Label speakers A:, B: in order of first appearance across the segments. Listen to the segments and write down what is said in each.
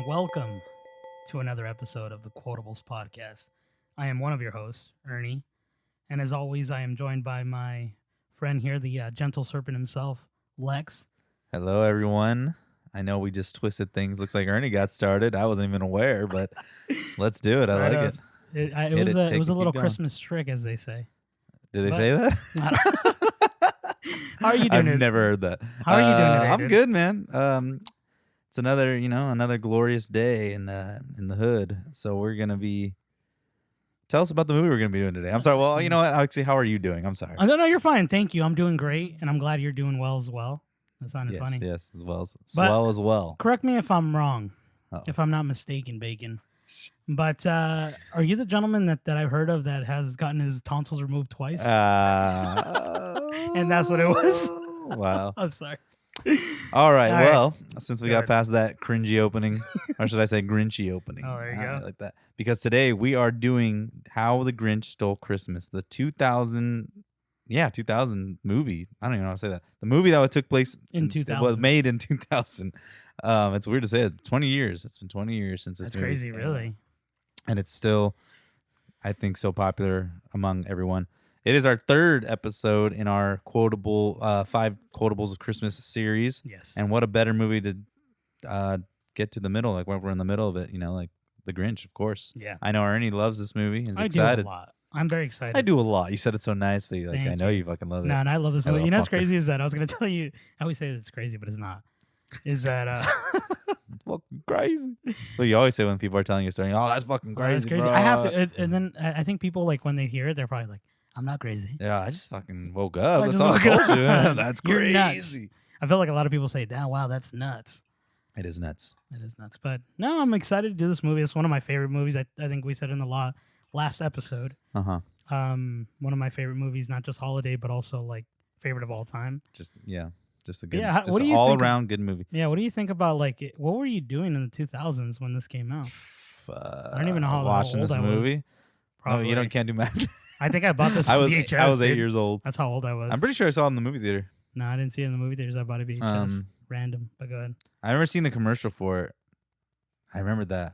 A: welcome to another episode of the Quotables podcast. I am one of your hosts, Ernie, and as always, I am joined by my friend here, the gentle serpent himself, Lex.
B: Hello, everyone. I know we just twisted things. Looks like Ernie got started. I wasn't even aware, but let's do it. I like it.
A: It was a little Christmas trick, as they say.
B: Did they say that?
A: How are you doing?
B: I've never heard that.
A: How are you doing today,
B: I'm
A: dude?
B: good, man. It's another glorious day in the hood. So we're gonna be. Tell us about the movie we're gonna be doing today. I'm sorry. Well, you know what? Actually, how are you doing? I'm sorry.
A: No, you're fine. Thank you. I'm doing great, and I'm glad you're doing well as well. That sounded funny.
B: Yes, as well.
A: Correct me if I'm wrong,
B: Uh-oh.
A: if I'm not mistaken, Bacon. But are you the gentleman that I've heard of that has gotten his tonsils removed twice? And that's what it was?
B: Wow.
A: I'm sorry.
B: All right.
A: All
B: Well, since we
A: Go
B: got
A: ahead.
B: past that cringy opening, or should I say Grinchy opening?
A: Oh, there you
B: I
A: go.
B: like that. Because today we are doing How the Grinch Stole Christmas, the 2000 movie. I don't even know how to say that. The movie that took place
A: In 2000.
B: It was made in 2000. It's weird to say it. 20 years. It's been 20 years since this
A: That's
B: movie
A: crazy,
B: came
A: really.
B: out. And it's still, I think, so popular among everyone. It is our third episode in our quotable 5 Quotables of Christmas series.
A: Yes.
B: And what a better movie to get to the middle, like when we're in the middle of it, like The Grinch, of course.
A: Yeah.
B: I know Ernie loves this movie. He's
A: I
B: excited.
A: do a lot. I'm very excited.
B: I do a lot. You said it so nicely. Like,
A: Thank
B: I know
A: you.
B: you fucking love it.
A: No, and I love this
B: That
A: movie. You know what's
B: little fucker.
A: crazy is that I was going to tell you, I always say that it's crazy, but it's not. Is that
B: It's fucking crazy. So you always say when people are telling you a story, oh, that's fucking
A: that's
B: crazy, bro.
A: I have to, and then I think people, like, when they hear it, they're probably like, I'm not crazy.
B: Yeah, I just fucking woke up.
A: I
B: That's
A: just
B: all I
A: woke
B: told you.
A: up.
B: That's
A: You're nuts.
B: crazy.
A: I feel like a lot of people say, "Damn, wow, that's nuts."
B: It is nuts.
A: It is nuts. But no, I'm excited to do this movie. It's one of my favorite movies. I think we said in the last episode.
B: Uh-huh.
A: One of my favorite movies, not just holiday, but also like favorite of all time.
B: Just a good,
A: Yeah,
B: just
A: what do you
B: all
A: think of-
B: around good movie.
A: Yeah, what do you think about what were you doing in the 2000s when this came out? I don't even know how
B: watching
A: old
B: this
A: I was.
B: movie.
A: Probably.
B: No, can't do math.
A: I think I bought this
B: I
A: on
B: was
A: VHS.
B: I was 8
A: dude.
B: years old.
A: That's how old I was.
B: I'm pretty sure I saw it in the movie theater.
A: No, I didn't see it in the movie theaters. I bought a VHS. Random, but go ahead.
B: I remember seeing the commercial for it. I remember that.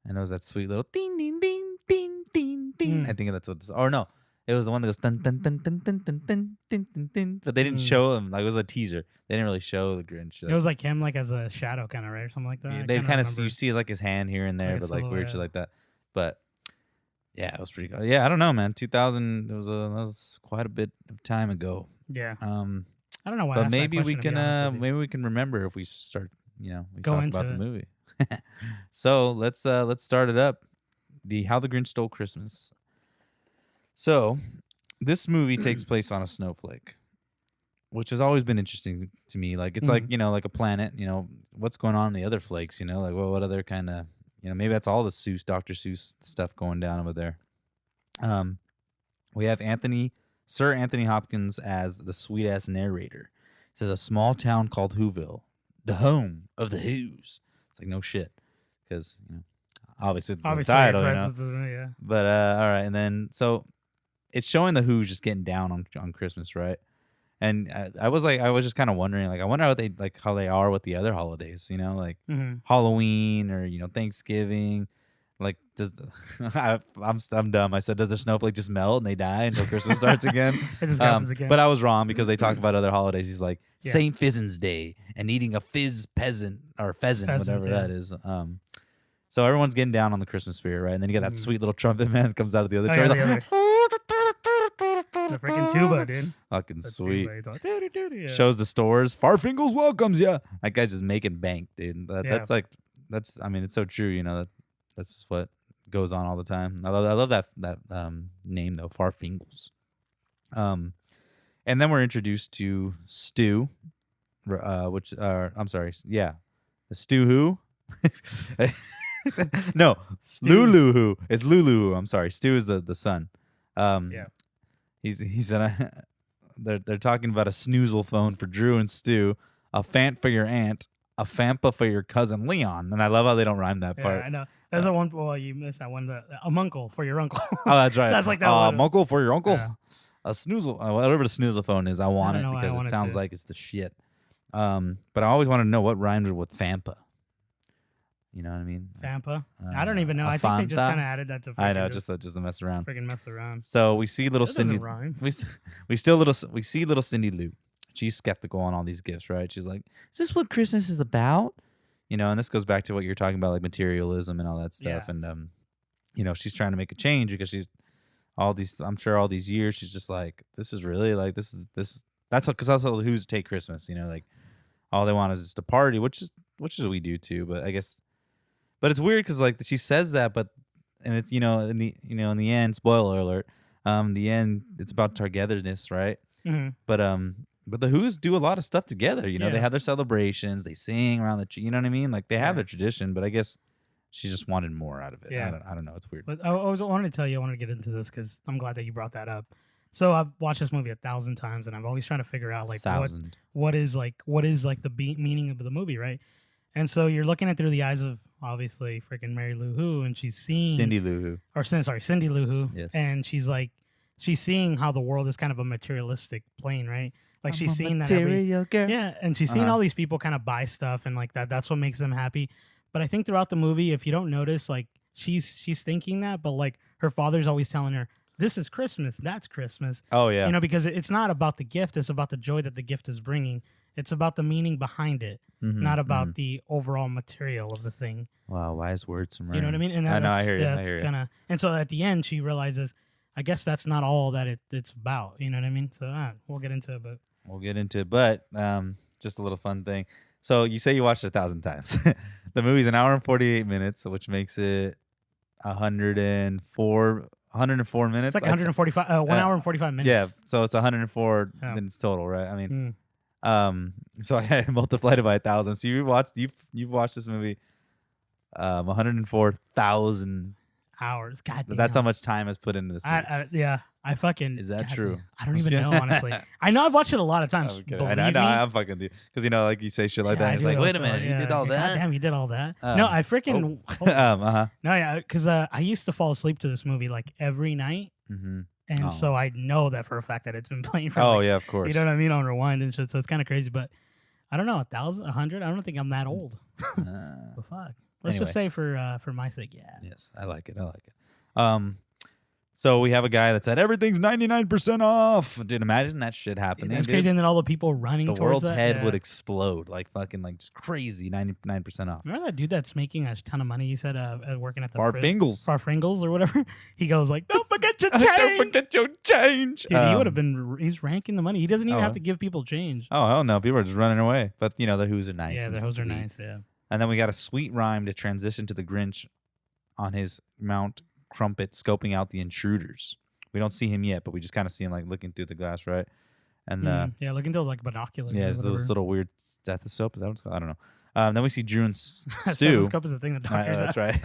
B: And it was that sweet little ding ding ding ding ding ding. I think that's what this, or no. It was the one that goes dun dun dun dun dun dun dun dun dun dun. But they didn't show him. Like, it was a teaser. They didn't really show the Grinch.
A: It was like him, like as a shadow, kind of, right, or something like that.
B: Yeah,
A: I
B: they
A: kinda
B: kind of
A: remember.
B: you see like his hand here and there,
A: Like a
B: but like weird shit
A: silhouette.
B: like that. But yeah, it was pretty good. Yeah, I don't know, man. 2000 that was quite a bit of time ago.
A: Yeah,
B: I
A: I don't know why. I
B: but
A: asked that
B: maybe we
A: question, to be honest with you.
B: can remember if we start, we
A: Go
B: talk
A: into
B: about the
A: it.
B: movie. So let's start it up. The How the Grinch Stole Christmas. So this movie takes place on a snowflake, which has always been interesting to me. Like it's like, like a planet, what's going on in the other flakes, like what other kind of, maybe that's all the Dr. Seuss stuff going down over there. We have Sir Anthony Hopkins as the sweet ass narrator. It says a small town called Whoville, the home of the Who's. It's like no shit, because obviously the title,
A: yeah.
B: But all right, and then so it's showing the Who's just getting down on Christmas, right? And I was just kind of wondering, like, I wonder how they are with the other holidays, like
A: Mm-hmm.
B: Halloween or Thanksgiving. Like, I'm dumb. I said, does the snowflake just melt and they die until Christmas starts again?
A: It just happens again.
B: But I was wrong because they talk about other holidays. He's like
A: Yeah.
B: Saint Pheasant's Day and eating a pheasant, whatever
A: yeah.
B: that is. So everyone's getting down on the Christmas spirit, right? And then you got that sweet little trumpet man that comes out of the other
A: Oh,
B: tree.
A: yeah,
B: He's
A: the freaking tuba, dude.
B: fucking
A: The
B: sweet.
A: tuba, he's like, yeah.
B: Shows the stores. Farfingles welcomes ya. That guy's just making bank, dude.
A: Yeah.
B: I mean, it's so true. That's just what goes on all the time. I love that name though, Farfingles. And then we're introduced to Stu, I'm sorry, yeah, Stu who? No,
A: Stu.
B: Lulu who? It's Lulu who. I'm sorry, Stu is the son.
A: Yeah.
B: He said they're talking about a snoozle phone for Drew and Stu, a Fant for your aunt, a Fampa for your cousin Leon, and I love how they don't rhyme that
A: Yeah,
B: part.
A: I know. There's a one. Well, you missed that one. A munkle for your uncle.
B: Oh, that's right.
A: That's like that one.
B: Uncle for your uncle.
A: Yeah.
B: A snoozle, whatever the snoozle phone is, I want
A: don't
B: it
A: know why I
B: because
A: want
B: it
A: it
B: sounds
A: too.
B: like it's the shit. But I always wanted to know what rhymes with Fampa. You know what I mean?
A: Fampa. I don't even know. I think they just kind of added that to.
B: I know, just to mess around.
A: Freaking mess around.
B: So we see little
A: That
B: Cindy.
A: doesn't rhyme.
B: We see little Cindy Lou. She's skeptical on all these gifts, right? She's like, "Is this what Christmas is about?" You know, and this goes back to what you're talking about, like materialism and all that stuff.
A: Yeah.
B: And you know, she's trying to make a change because she's I'm sure all these years she's just like, this is really like this. That's because also the Who's take Christmas. You know, like all they want is just a party, which is we do too. But I guess. But it's weird because like she says that, and it's in the end, spoiler alert, the end it's about togetherness, right?
A: Mm-hmm.
B: But the Who's do a lot of stuff together. You know, they
A: Yeah.
B: have their celebrations, they sing around the tree. You know what I mean? Like they have their tradition, but I guess she just wanted more out of it.
A: Yeah.
B: I don't know. It's weird.
A: But I wanted to tell you, I wanted to get into this because I'm glad that you brought that up. So I've watched this movie 1,000 times, and I'm always trying to figure out like what is the meaning of the movie, right? And so you're looking at through the eyes of obviously freaking Mary Lou Who, and she's seeing
B: Cindy Lou Who.
A: Cindy Lou Who.
B: Yes.
A: And she's seeing how the world is kind of a materialistic plane, right? Like she's seeing that
B: girl.
A: Yeah, and she's seeing all these people kind of buy stuff and like that. That's what makes them happy. But I think throughout the movie, if you don't notice, like she's thinking that, but like her father's always telling her, "This is Christmas. That's Christmas."
B: Oh yeah.
A: You know, because it's not about the gift; it's about the joy that the gift is bringing. It's about the meaning behind it, not about the overall material of the thing.
B: Wow, wise words from Ryan.
A: You know what I mean? And
B: I know, I hear you.
A: Kinda, and so at the end, she realizes, I guess that's not all that it's about. You know what I mean? So we'll get into it,
B: but just a little fun thing. So you say you watched it 1,000 times. The movie's an hour and 48 minutes, which makes it 104 minutes.
A: It's like 145, 1 hour and 45 minutes.
B: Yeah, so it's 104 minutes total, right? I mean, so I multiplied it by 1,000. So you've watched this movie 104,000
A: hours. God damn.
B: That's how much time is put into this movie.
A: I fucking.
B: Is that true?
A: Damn. I don't even know, honestly. I know I've watched it a lot of times.
B: I know, I'm fucking dude. Because like you say shit like that. It's like, wait a minute, you did all that?
A: God damn, you did all that? No, I freaking. No, yeah, because I used to fall asleep to this movie like every night. Mm-hmm. And so I know that for a fact that it's been playing for.
B: Yeah, of course.
A: You know what I mean, on rewind and shit. So it's kind of crazy, but I don't know, 1,000, 100. I don't think I'm that old. But fuck. Let's just say for my sake, yeah.
B: Yes, I like it. So we have a guy that said everything's 99% off. Dude, imagine that shit happening.
A: That's crazy, and then all the people running towards
B: the world's
A: that,
B: head would explode, like fucking, like just crazy. 99% off.
A: Remember that dude that's making a ton of money? You said working at the
B: Farfingles
A: or whatever. He goes like, "Don't forget your change.
B: Don't forget your change."
A: Dude, he would have been. He's ranking the money. He doesn't even have to give people change.
B: Oh hell no, people are just running away. But the Who's are nice.
A: Yeah, the Who's are nice. Yeah.
B: And then we got a sweet rhyme to transition to the Grinch on his Mount Crumpet, scoping out the intruders. We don't see him yet, but we just kind of see him like looking through the glass, right? And
A: looking through like binoculars.
B: Yeah, it's this little weird stethoscope. Is that what it's called? I don't know. Then we see Drew and Stu.
A: Stethoscope is the thing that doctors
B: That's right.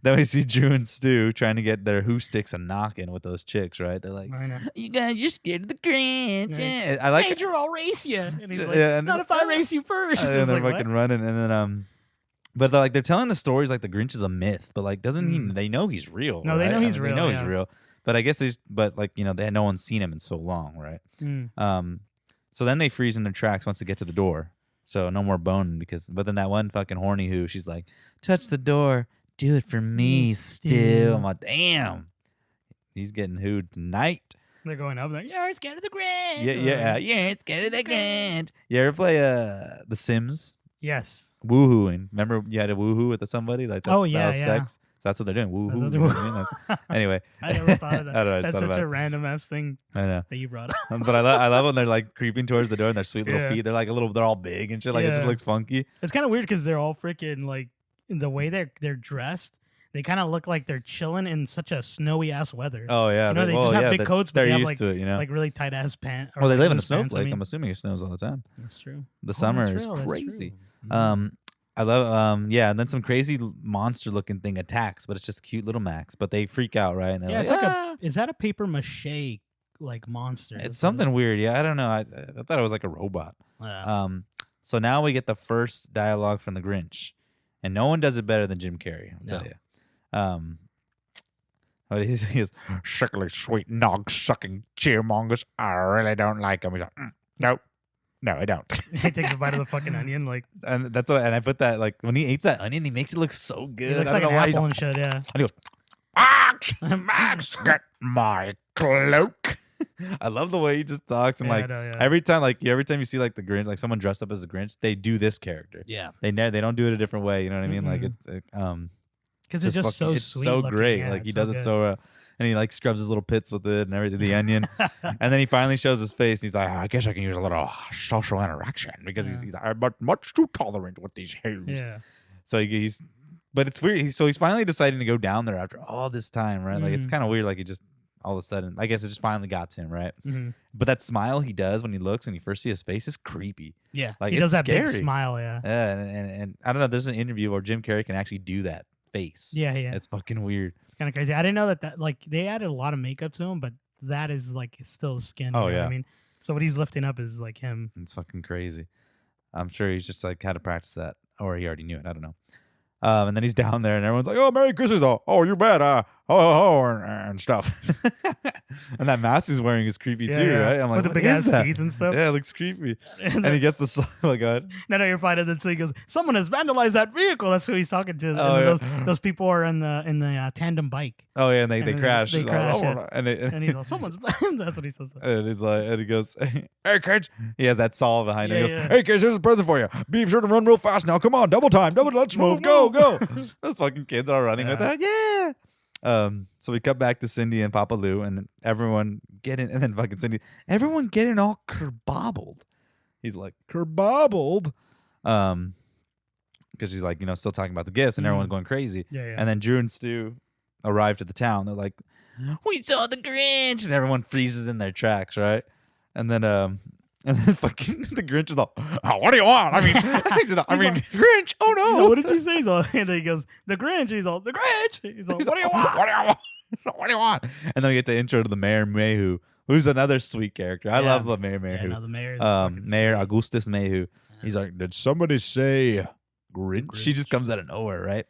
B: Then we see Drew and Stu trying to get their Who sticks a knocking with those chicks, right? They're like, "You guys, you're scared of the Grinch." Yeah. I like
A: Major, I'll race you. And he's like, "Not if I race you first."
B: And they're fucking running, and then but they're telling the stories like the Grinch is a myth, but like doesn't he? They know he's real.
A: No,
B: right?
A: they know he's real.
B: They know he's real. But I guess they had no one's seen him in so long, right? So then they freeze in their tracks once they get to the door. So no more boning but then that one fucking horny Who, she's like, "Touch the door, do it for me, Stu." I'm like, damn, he's getting Who'd tonight.
A: They're going up there. You're scared of the Grinch.
B: Yeah. You're scared of the Grinch. You ever play The Sims?
A: Yes.
B: Woohooing. Remember you had a woohoo with somebody like that?
A: Oh yeah,
B: sex. So that's what they're doing. Woohoo. You know what I mean? Anyway,
A: I never thought of that.
B: I don't know,
A: that's such a random ass thing.
B: I know
A: that you brought up.
B: But I love when they're like creeping towards the door and their sweet little feet. They're like they're all big and shit. Like it just looks funky.
A: It's kind of weird because they're all freaking like in the way they're dressed. They kind of look like they're chilling in such a snowy ass weather.
B: Oh yeah,
A: they just have big coats, but
B: they're
A: they have
B: used to it,
A: like really tight ass pants.
B: Well, they live in a snowflake. I'm assuming it snows all the time.
A: That's true.
B: The summer is crazy. I love and then some crazy monster looking thing attacks, but it's just cute little Max. But they freak out, right? And they're
A: it's like is that a paper mache like monster?
B: It's something weird. Yeah, I don't know. I thought it was like a robot. So now we get the first dialogue from the Grinch, and no one does it better than Jim Carrey. I'll tell you. But he is suckling sweet nog sucking cheermongers. I really don't like him. He's like, nope. No, I don't.
A: He takes a bite of the fucking onion, like
B: And that's what. And I put that like when he eats that onion, he makes it look so good.
A: he looks
B: I
A: like
B: don't
A: an
B: know why
A: apple and shit. Yeah.
B: And he goes, Max,
A: Max.
B: get my cloak. I love the way he just talks and
A: Yeah, I
B: like
A: know, yeah.
B: every time you see like the Grinch, like someone dressed up as a Grinch, they do this character.
A: Yeah.
B: They don't do it a different way. You know what I mean? Like
A: because it's just so
B: it's
A: sweet.
B: so
A: looking.
B: great.
A: Yeah,
B: like he
A: it's
B: does
A: so
B: it
A: good.
B: so and he like scrubs his little pits with it and everything, the onion. And then he finally shows his face and he's like, I guess I can use a little social interaction because he's I'm much too tolerant with these hares.
A: Yeah.
B: So he's but it's weird. So he's finally deciding to go down there after all this time, right? Like it's kind of weird. Like he just all of a sudden, I guess it just finally got to him, right?
A: Mm-hmm.
B: But that smile he does when he looks and you first see his face is creepy.
A: Yeah.
B: Like
A: he
B: it's
A: does that
B: scary.
A: big smile. Yeah.
B: Yeah, and I don't know. There's an interview where Jim Carrey can actually do that face.
A: Yeah. Yeah.
B: It's fucking weird.
A: Kind of crazy. I didn't know that like they added a lot of makeup to him, but that is like still skin.
B: Oh,
A: you know what
B: yeah.
A: I mean, so what he's lifting up is like him.
B: It's fucking crazy. I'm sure he's just like had to practice that, or he already knew it. I don't know. And then he's down there, and everyone's like, "Oh, Merry Christmas! Oh, you're bad! And stuff." And that mask he's wearing is creepy too, right? I'm like,
A: with the
B: what
A: big
B: is
A: ass
B: that?
A: teeth and stuff.
B: Yeah, it looks creepy.
A: And
B: And he gets the oh my god.
A: no, you're fine. And then so he goes, "Someone has vandalized that vehicle." That's who he's talking to.
B: Oh,
A: And
B: yeah.
A: those people are in the tandem bike,
B: Oh yeah, and they
A: And
B: crash.
A: they
B: He's like,
A: crash,
B: "Oh,"
A: yeah.
B: and
A: and he's like, "Someone's." That's what he says.
B: and he's like, and he goes, "Hey kids," he has that saw behind him. He
A: Yeah,
B: goes,
A: yeah.
B: "Hey kids, here's a present for you. Be sure to run real fast now. Come on, double time, let's move, go." Those fucking kids are running with that. Yeah. So we cut back to Cindy and Papa Lou, and everyone getting, and then fucking Cindy, everyone getting all kerbobbled. He's like kerbobbled, because she's like, still talking about the gifts, and everyone's going crazy.
A: Yeah.
B: And then Drew and Stu arrived at the town. They're like, "We saw the Grinch," and everyone freezes in their tracks, right? And then fucking the Grinch is like, "Oh, what do you want?" I mean, Grinch. Oh no!
A: What did you say? He's all, and then he goes, "The Grinch." He's all, "The Grinch." He's all, "What do you want?"
B: What do you want? What do you want? And then we get to intro to the Mayor Mayhew, who's another sweet character. I love the Mayor Mayhew.
A: Yeah, no, the mayor.
B: Mayor Augustus Mayhew. He's like, "Did somebody say Grinch?" She just comes out of nowhere, right?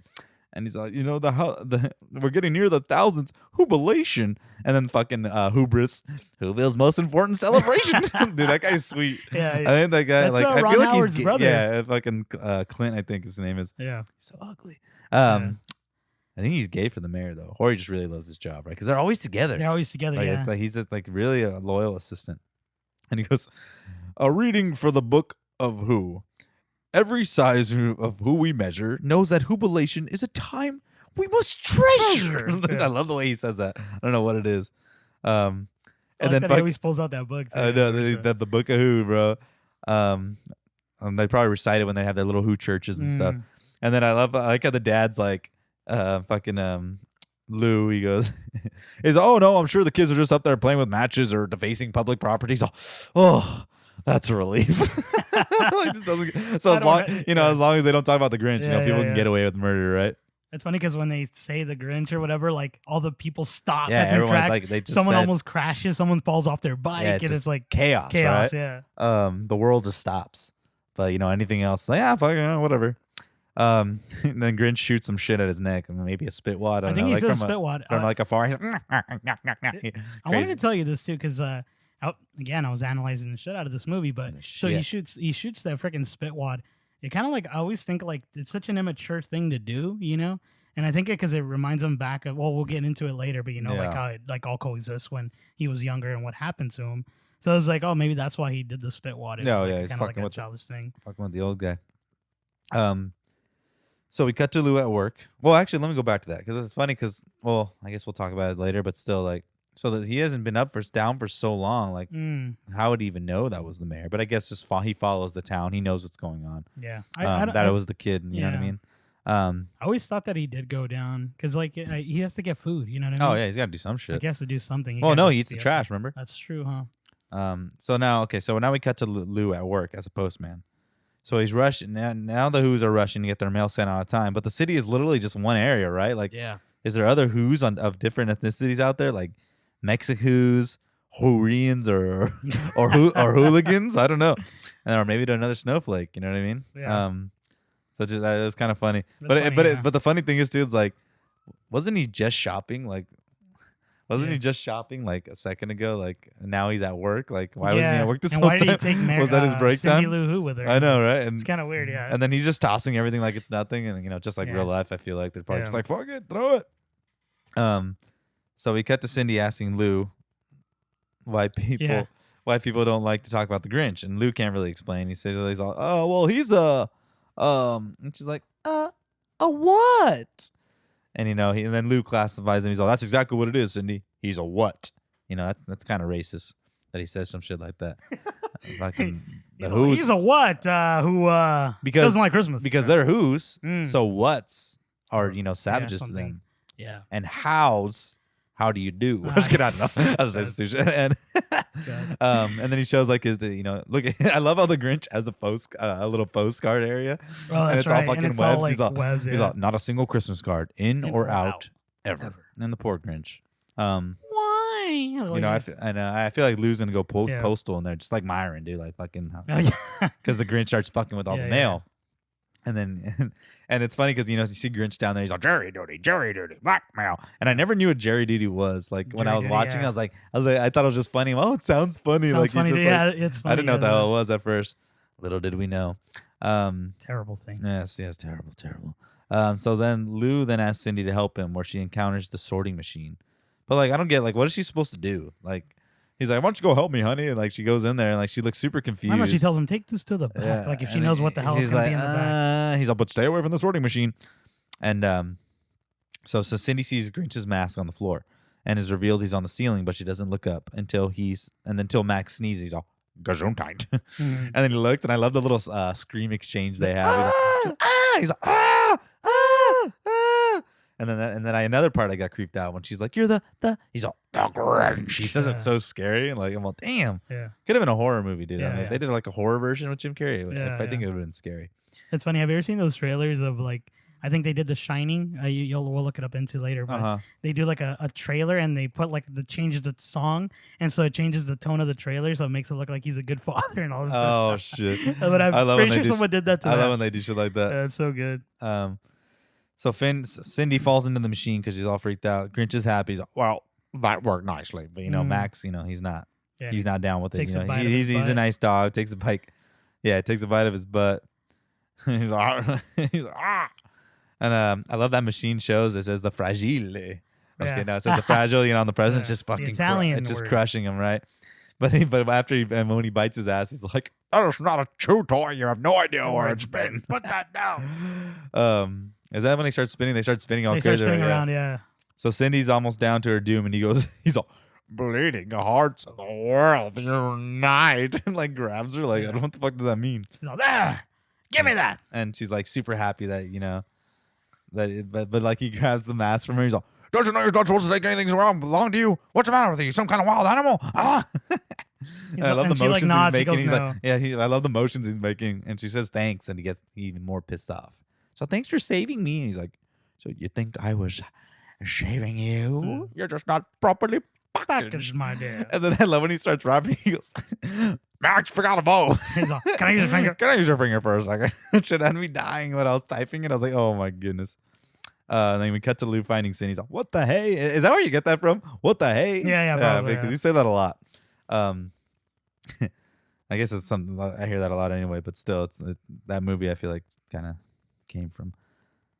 B: And he's like, we're getting near the thousandth jubilation. And then fucking Hubris, Whoville's most important celebration. Dude, that guy's sweet.
A: Yeah.
B: I think that guy,
A: That's,
B: like, I
A: Ron
B: feel like
A: Howard's
B: he's
A: brother.
B: yeah, fucking Clint, I think his name is.
A: Yeah.
B: He's so ugly. I think he's gay for the mayor though, or he just really loves his job, right? Because they're always together.
A: They're always together.
B: Like,
A: Yeah.
B: it's like he's just like really a loyal assistant. And he goes, "A reading for the book of who. Every size of who we measure knows that jubilation is a time we must treasure."
A: Yeah.
B: I love the way he says that. I don't know what it is. And
A: I like
B: then
A: that he always pulls out that book. Too,
B: I know
A: for sure.
B: the book of who, bro. They probably recite it when they have their little who churches and stuff. And then I like how the dad's like, fucking Lou, he goes, "Oh no, I'm sure the kids are just up there playing with matches or defacing public properties." Oh, that's a relief. Like, just doesn't, so as long as they don't talk about the Grinch, people can get away with murder, right?
A: It's funny because when they say the Grinch or whatever, like all the people stop.
B: Yeah,
A: at their
B: everyone's
A: track.
B: like, they just
A: someone
B: said,
A: almost crashes, someone falls off their bike,
B: yeah,
A: and
B: just
A: it's like
B: chaos, right?
A: Yeah.
B: The world just stops. But anything else, like, fuck, whatever. And then Grinch shoots some shit at his neck, and maybe a spit wad. I
A: think
B: know,
A: he says spit wad
B: from like afar. He's
A: I wanted to tell you this too because again I was analyzing the shit out of this movie, but so he shoots that freaking spit wad. It kind of like I always think like it's such an immature thing to do, And I think because it reminds him back of we'll get into it later, but like how it like all coexists when he was younger and what happened to him. So I was like, oh, maybe that's why he did the spit wad.
B: No,
A: like,
B: he's
A: kind
B: fucking
A: of like
B: with
A: a childish thing.
B: Fucking with the old guy. So we cut to Lou at work. Well, actually, let me go back to that because it's funny because, I guess we'll talk about it later, but still, like, so that he hasn't been down for so long. Like, how would he even know that was the mayor? But I guess just he follows the town. He knows what's going on.
A: Yeah.
B: That it was the kid. You know what I mean?
A: I always thought that he did go down because, like, he has to get food. You know what I mean?
B: Oh, yeah. He's got to do some shit.
A: Like, he has to do something.
B: He eats the trash, remember?
A: That's true, huh?
B: So now we cut to Lou at work as a postman. So he's rushing now. The Who's are rushing to get their mail sent on time, but the city is literally just one area, right? Like, is there other Who's of different ethnicities out there, like Mexicans, Hurrians, or hooligans? I don't know, or maybe to another snowflake. You know what I mean?
A: Yeah.
B: So just, that was kind of funny. But the funny thing is, too, it's like, wasn't he just shopping? Like, Wasn't
A: Yeah.
B: he just shopping like a second ago? Like now he's at work. Like why wasn't he
A: Yeah.
B: at work this
A: And
B: whole
A: why
B: time?
A: did he take
B: Was that his break
A: Cindy
B: time?
A: Lou Who with her?
B: I know, right?
A: It's
B: And
A: kind of weird, yeah.
B: and then he's just tossing everything like it's nothing, and just like
A: Yeah.
B: real life, I feel like they're probably
A: Yeah.
B: just like fuck it, throw it. So we cut to Cindy asking Lou why people don't like to talk about the Grinch, and Lou can't really explain. He says he's all, oh well, he's and she's like, a what? And and then Lou classifies him. He's all, that's exactly what it is, Cindy. He's a what? That's kind of racist that he says some shit like that.
A: He's a what? Who doesn't like Christmas?
B: Because they're who's. So what's are savages to
A: something.
B: them.
A: Yeah.
B: And how do you do? Just kidding, I don't know. I was saying stupid. And then he shows like look. I love how the Grinch has a little postcard area,
A: Oh,
B: and it's all fucking
A: it's
B: webs.
A: All, like,
B: he's all
A: webs.
B: he's all not a single Christmas card in or out ever.
A: Ever.
B: And the poor Grinch.
A: Why?
B: I feel like Lou's gonna go
A: Yeah.
B: postal in there, just like Myron, dude, like fucking,
A: Oh, yeah.
B: because the Grinch starts fucking with all the
A: Yeah,
B: mail. And then, and it's funny because you see Grinch down there. He's like Jerry Duty, blackmail. And I never knew what Jerry Duty was. Like when
A: Jerry
B: I was
A: Duty,
B: watching,
A: yeah.
B: I was like, I thought it was just funny. Oh, it sounds funny.
A: Sounds
B: like
A: funny.
B: just
A: Yeah,
B: like,
A: it's funny.
B: I didn't know what the hell it was at first. Little did we know.
A: Terrible thing.
B: Yes, terrible. So then Lou then asks Cindy to help him, where she encounters the sorting machine. But like, I don't get, like, what is she supposed to do? Like, he's like, why don't you go help me, honey? And like, she goes in there and like, she looks super confused.
A: I know, she tells him, take this to the back.
B: Yeah,
A: Like if she
B: and
A: knows what the hell is
B: he's
A: going to
B: like,
A: be in the back.
B: He's like, but stay away from the sorting machine. And so Cindy sees Grinch's mask on the floor, and is revealed he's on the ceiling, but she doesn't look up until Max sneezes. He's all Gesundheit. And then he looks, and I love the little scream exchange they have. He's like, and then another part I got creeped out when she's like, you're the he's all, the Grinch. He says it's so scary, and like, I'm all, damn.
A: Yeah.
B: Could have been a horror movie, dude.
A: Yeah,
B: I mean,
A: yeah.
B: if they did like a horror version with Jim Carrey,
A: Yeah,
B: I think it would have been scary.
A: It's funny. Have you ever seen those trailers of like, I think they did The Shining. We'll look it up into later, but they do like a trailer, and they put like changes the song, and so it changes the tone of the trailer, so it makes it look like he's a good father and all this stuff.
B: Oh shit!
A: But I'm pretty sure someone did that to
B: I love when they do shit like that.
A: Yeah, it's so good.
B: So Cindy falls into the machine because she's all freaked out. Grinch is happy. He's like, well, that worked nicely, but Max, he's not.
A: Yeah,
B: He's not down with it.
A: takes a bite of
B: He's
A: his
B: a
A: butt.
B: nice dog. Takes a bite. Yeah, takes a bite of his butt. He's like, ah. And I love that machine shows. It says the fragile. I was kidding. No, it says the fragile. On the present,
A: Yeah,
B: just
A: the
B: fucking.
A: Italian
B: It's just
A: word.
B: crushing him, right? But after when he bites his ass, he's like, "That is not a chew toy. You have no idea where it's been."
A: Put that down.
B: Is that when they start spinning? They start spinning all
A: They start
B: crazy.
A: spinning
B: right?
A: around, yeah.
B: So Cindy's almost down to her doom, and he's all, bleeding hearts of the world unite, and like grabs her, like, I don't know what the fuck does that mean?
A: He's like, there, give me that.
B: And she's like super happy that but like he grabs the mask from her. He's all, don't you know you're not supposed to take anything around belong to you? What's the matter with you? Some kind of wild animal? Ah. I love the motions he's making. He's like, I love the motions he's making. And she says thanks, and he gets even more pissed off. So thanks for saving me. And he's like, so you think I was saving you? You're just not properly
A: Package, my dear.
B: And then I love when he starts rapping. He goes, Max, forgot a bow.
A: He's like, can I use your finger?
B: Can I use your finger for a second? It should have me dying when I was typing it. I was like, oh my goodness. And then we cut to Lou finding Cindy. He's like, what the hey? Is that where you get that from? What the hey?
A: Yeah, probably,
B: because you say that a lot. I guess it's something I hear that a lot anyway, but still, that movie I feel like kind of came from.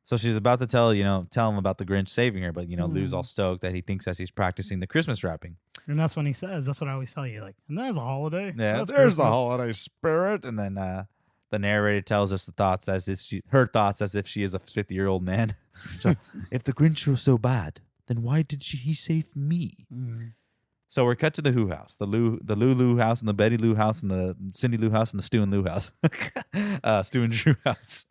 B: So she's about to tell him about the Grinch saving her, but Lou's all stoked that he thinks that he's practicing the Christmas wrapping.
A: And that's when he says, that's what I always tell you, like, and there's a holiday.
B: Yeah,
A: That's
B: there's the
A: Christmas.
B: holiday spirit. And then the narrator tells us her thoughts as if she is a 50-year-old man. So, if the Grinch was so bad, then why did he save me?
A: Mm.
B: So we're cut to the Who house, the Lou house, and the Betty Lou house, and the Cindy Lou house, and the Stu and Lou house. Stu and Drew house.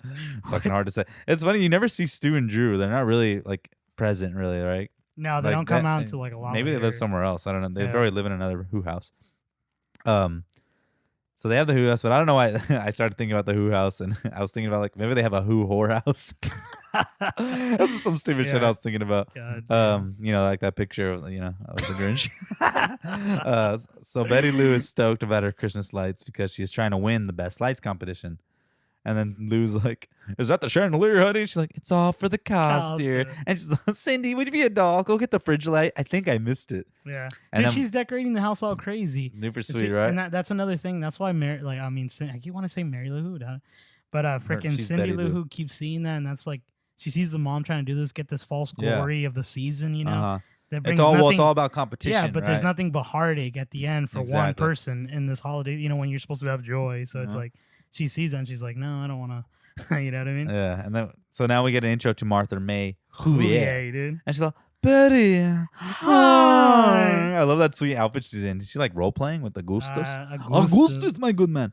B: Fucking hard to say. It's funny, you never see Stu and Drew. They're not really like present, really, right?
A: No, they
B: Like
A: don't come
B: that-
A: out until like a lot
B: Maybe they
A: later.
B: live somewhere else. I don't know. They
A: Yeah.
B: probably live in another Who house. So they have the Who house, but I don't know why I started thinking about the Who house, and I was thinking about like maybe they have a Who whore house. That's just some stupid shit I was thinking about.
A: God,
B: Like that picture of the Grinch. So Betty Lou is stoked about her Christmas lights because she is trying to win the best lights competition. And then Lou's like, "Is that the chandelier, honey?" She's like, "It's all for the cause, dear." And she's like, "Cindy, would you be a doll? Go get the fridge light. I think I missed it."
A: Yeah,
B: And
A: dude,
B: then,
A: she's decorating the house all crazy.
B: super sweet, right?
A: And that's another thing. That's why Mary, like, I mean, I keep want to say Mary Lou Who, but freaking
B: She's
A: Cindy
B: Betty
A: Lou
B: Lou.
A: Who keeps seeing that, and that's like she sees the mom trying to do this, get this false glory of the season, you know. That brings
B: it's all about competition.
A: Yeah, but
B: right?
A: there's nothing but heartache at the end for one person in this holiday. You know, when you're supposed to have joy, so it's like she sees that and she's like, "No, I don't want to." You know what I mean?
B: Yeah, and then so now we get an intro to Martha May.
A: Yeah, dude.
B: And she's like, "Betty, hi." I love that sweet outfit she's in. Is she like role playing with Augustus? Augustus, my good man.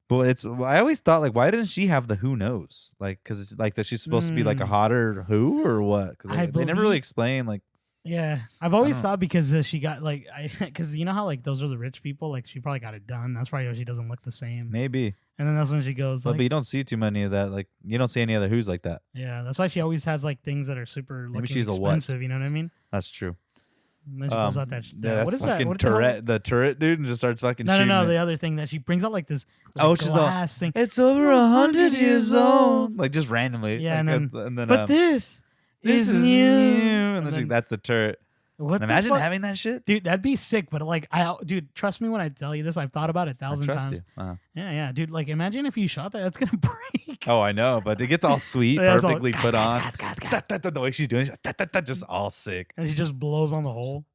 B: But I always thought, like, why doesn't she have the who knows? Like, because it's like that she's supposed to be like a hotter who or what? Because they never really explain, like.
A: Yeah, I've always thought because she got like, because you know how like those are the rich people, like she probably got it done. That's probably why she doesn't look the same.
B: Maybe.
A: And then that's when she goes.
B: But you don't see too many of that. Like you don't see any other who's like that.
A: Yeah, that's why she always has like things that are super
B: Maybe she's
A: expensive.
B: A what?
A: You know what I mean?
B: That's true.
A: And then she pulls out that.
B: Yeah,
A: what is
B: fucking
A: that?
B: turret, the turret dude, and just starts fucking.
A: No. The other thing that she brings out like this.
B: She's
A: glass thing.
B: It's over 100 years old. Like just randomly.
A: Yeah,
B: like,
A: and then. But this is new.
B: And then that's the turret.
A: What
B: imagine having that shit,
A: dude. That'd be sick. But like, dude, trust me when I tell you this. I've thought about it 1,000 times. Yeah, dude. Like, imagine if you shot that. That's gonna break.
B: Oh, I know, but it gets all sweet, perfectly put on. The way she's doing it, just all sick.
A: And she just blows on the hole.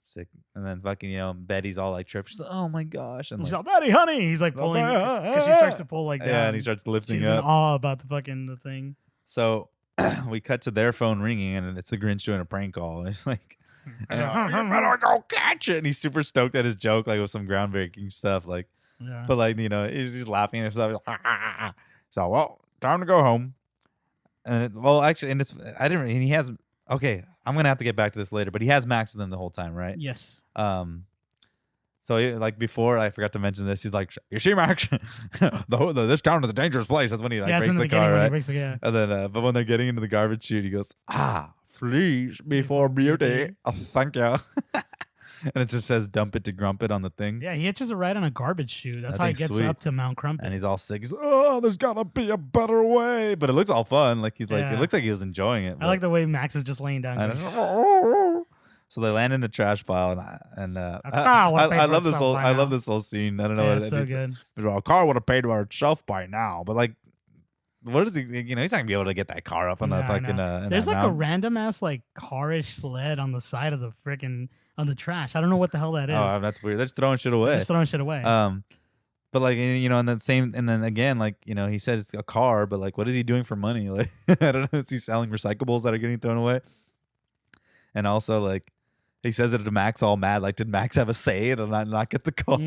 B: Sick. And then fucking, Betty's all like tripped. She's like, "Oh my gosh!" And
A: she's like, "Betty, honey." He's like pulling because she starts to pull like down.
B: Yeah, and he starts lifting up.
A: She's in awe about the thing.
B: So we cut to their phone ringing, and it's the Grinch doing a prank call. It's like. You better go catch it. And he's super stoked at his joke, like with some groundbreaking stuff, like. Yeah. But like he's laughing and stuff. So well, time to go home. And and he has. Okay, I'm gonna have to get back to this later, but he has Max with him the whole time, right?
A: Yes.
B: So like before, I forgot to mention this. He's like, "You see, Max, this town is a dangerous place." That's when he breaks the car, right? And then, but when they're getting into the garbage chute, he goes, "Fleas before beauty. Oh, thank you." And it just says "dump it to grump it" on the thing.
A: Yeah, he hitches a ride on a garbage chute. That's how he gets up to Mount Crumpet.
B: And he's all sick. He's like, "Oh, there's gotta be a better way." But it looks all fun. Like he's like, it looks like he was enjoying it.
A: I like the way Max is just laying down.
B: So they land in a trash pile, and I love this whole. I love this whole scene. I don't know what
A: it's so good.
B: A car would have paid for itself by now, but like, what is he? He's not gonna be able to get that car up on the fucking.
A: There's like a random ass like carish sled on the side of the freaking on the trash. I don't know what the hell that is.
B: Oh, that's weird. They're just throwing shit away. But like and then again, like he said it's a car, but like, what is he doing for money? Like, I don't know. Is he selling recyclables that are getting thrown away? And also like. He says it to Max all mad. Like, did Max have a say and not get the car?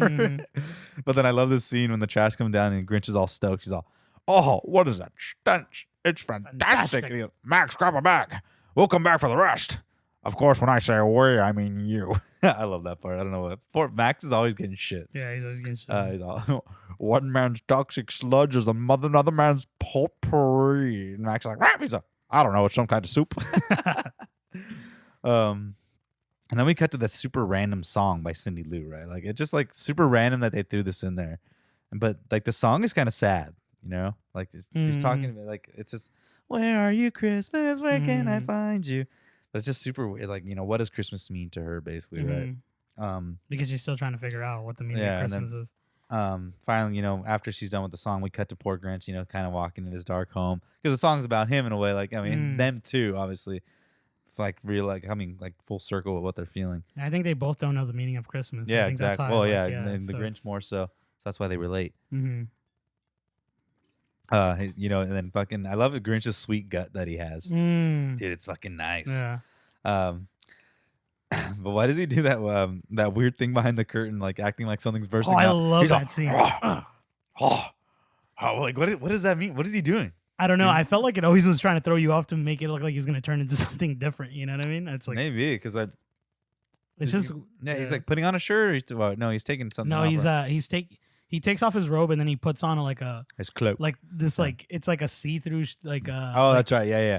B: But then I love this scene when the trash comes down and Grinch is all stoked. She's all, "Oh, what is that stench? It's fantastic." And he goes, "Max, grab a bag. We'll come back for the rest." Of course, when I say we, I mean you. I love that part. I don't know what. Poor Max is always getting shit.
A: Yeah, he's always getting shit.
B: He's all, "One man's toxic sludge is another man's potpourri." And Max is like, he's like, "I don't know. It's some kind of soup." And then we cut to this super random song by Cindy Lou, right? Like it's just like super random that they threw this in there, but like the song is kind of sad, Like she's talking about like it's just, "Where are you, Christmas? Where can I find you?" But it's just super weird. Like what does Christmas mean to her, basically, right?
A: Because she's still trying to figure out what the meaning of Christmas is.
B: Finally, after she's done with the song, we cut to poor Grinch, kind of walking in his dark home because the song's about him in a way. Like them too, obviously. Like real, like coming like full circle with what they're feeling.
A: I think they both don't know the meaning of Christmas.
B: Yeah, exactly. Well, and the Grinch more so. That's why they relate.
A: Mm-hmm.
B: And then fucking, I love the Grinch's sweet gut that he has. Dude, it's fucking nice.
A: Yeah.
B: But why does he do that? That weird thing behind the curtain, like acting like something's bursting out.
A: I love that scene.
B: Like what does that mean? What is he doing?
A: I don't know. I felt like it always was trying to throw you off to make it look like he was going to turn into something different. You know what I mean? It's like
B: maybe because
A: it's just
B: he's like putting on a shirt. He's taking something.
A: No,
B: off,
A: he takes off his robe and then he puts on
B: his cloak,
A: like this, like it's like a see-through, like
B: that's right, yeah.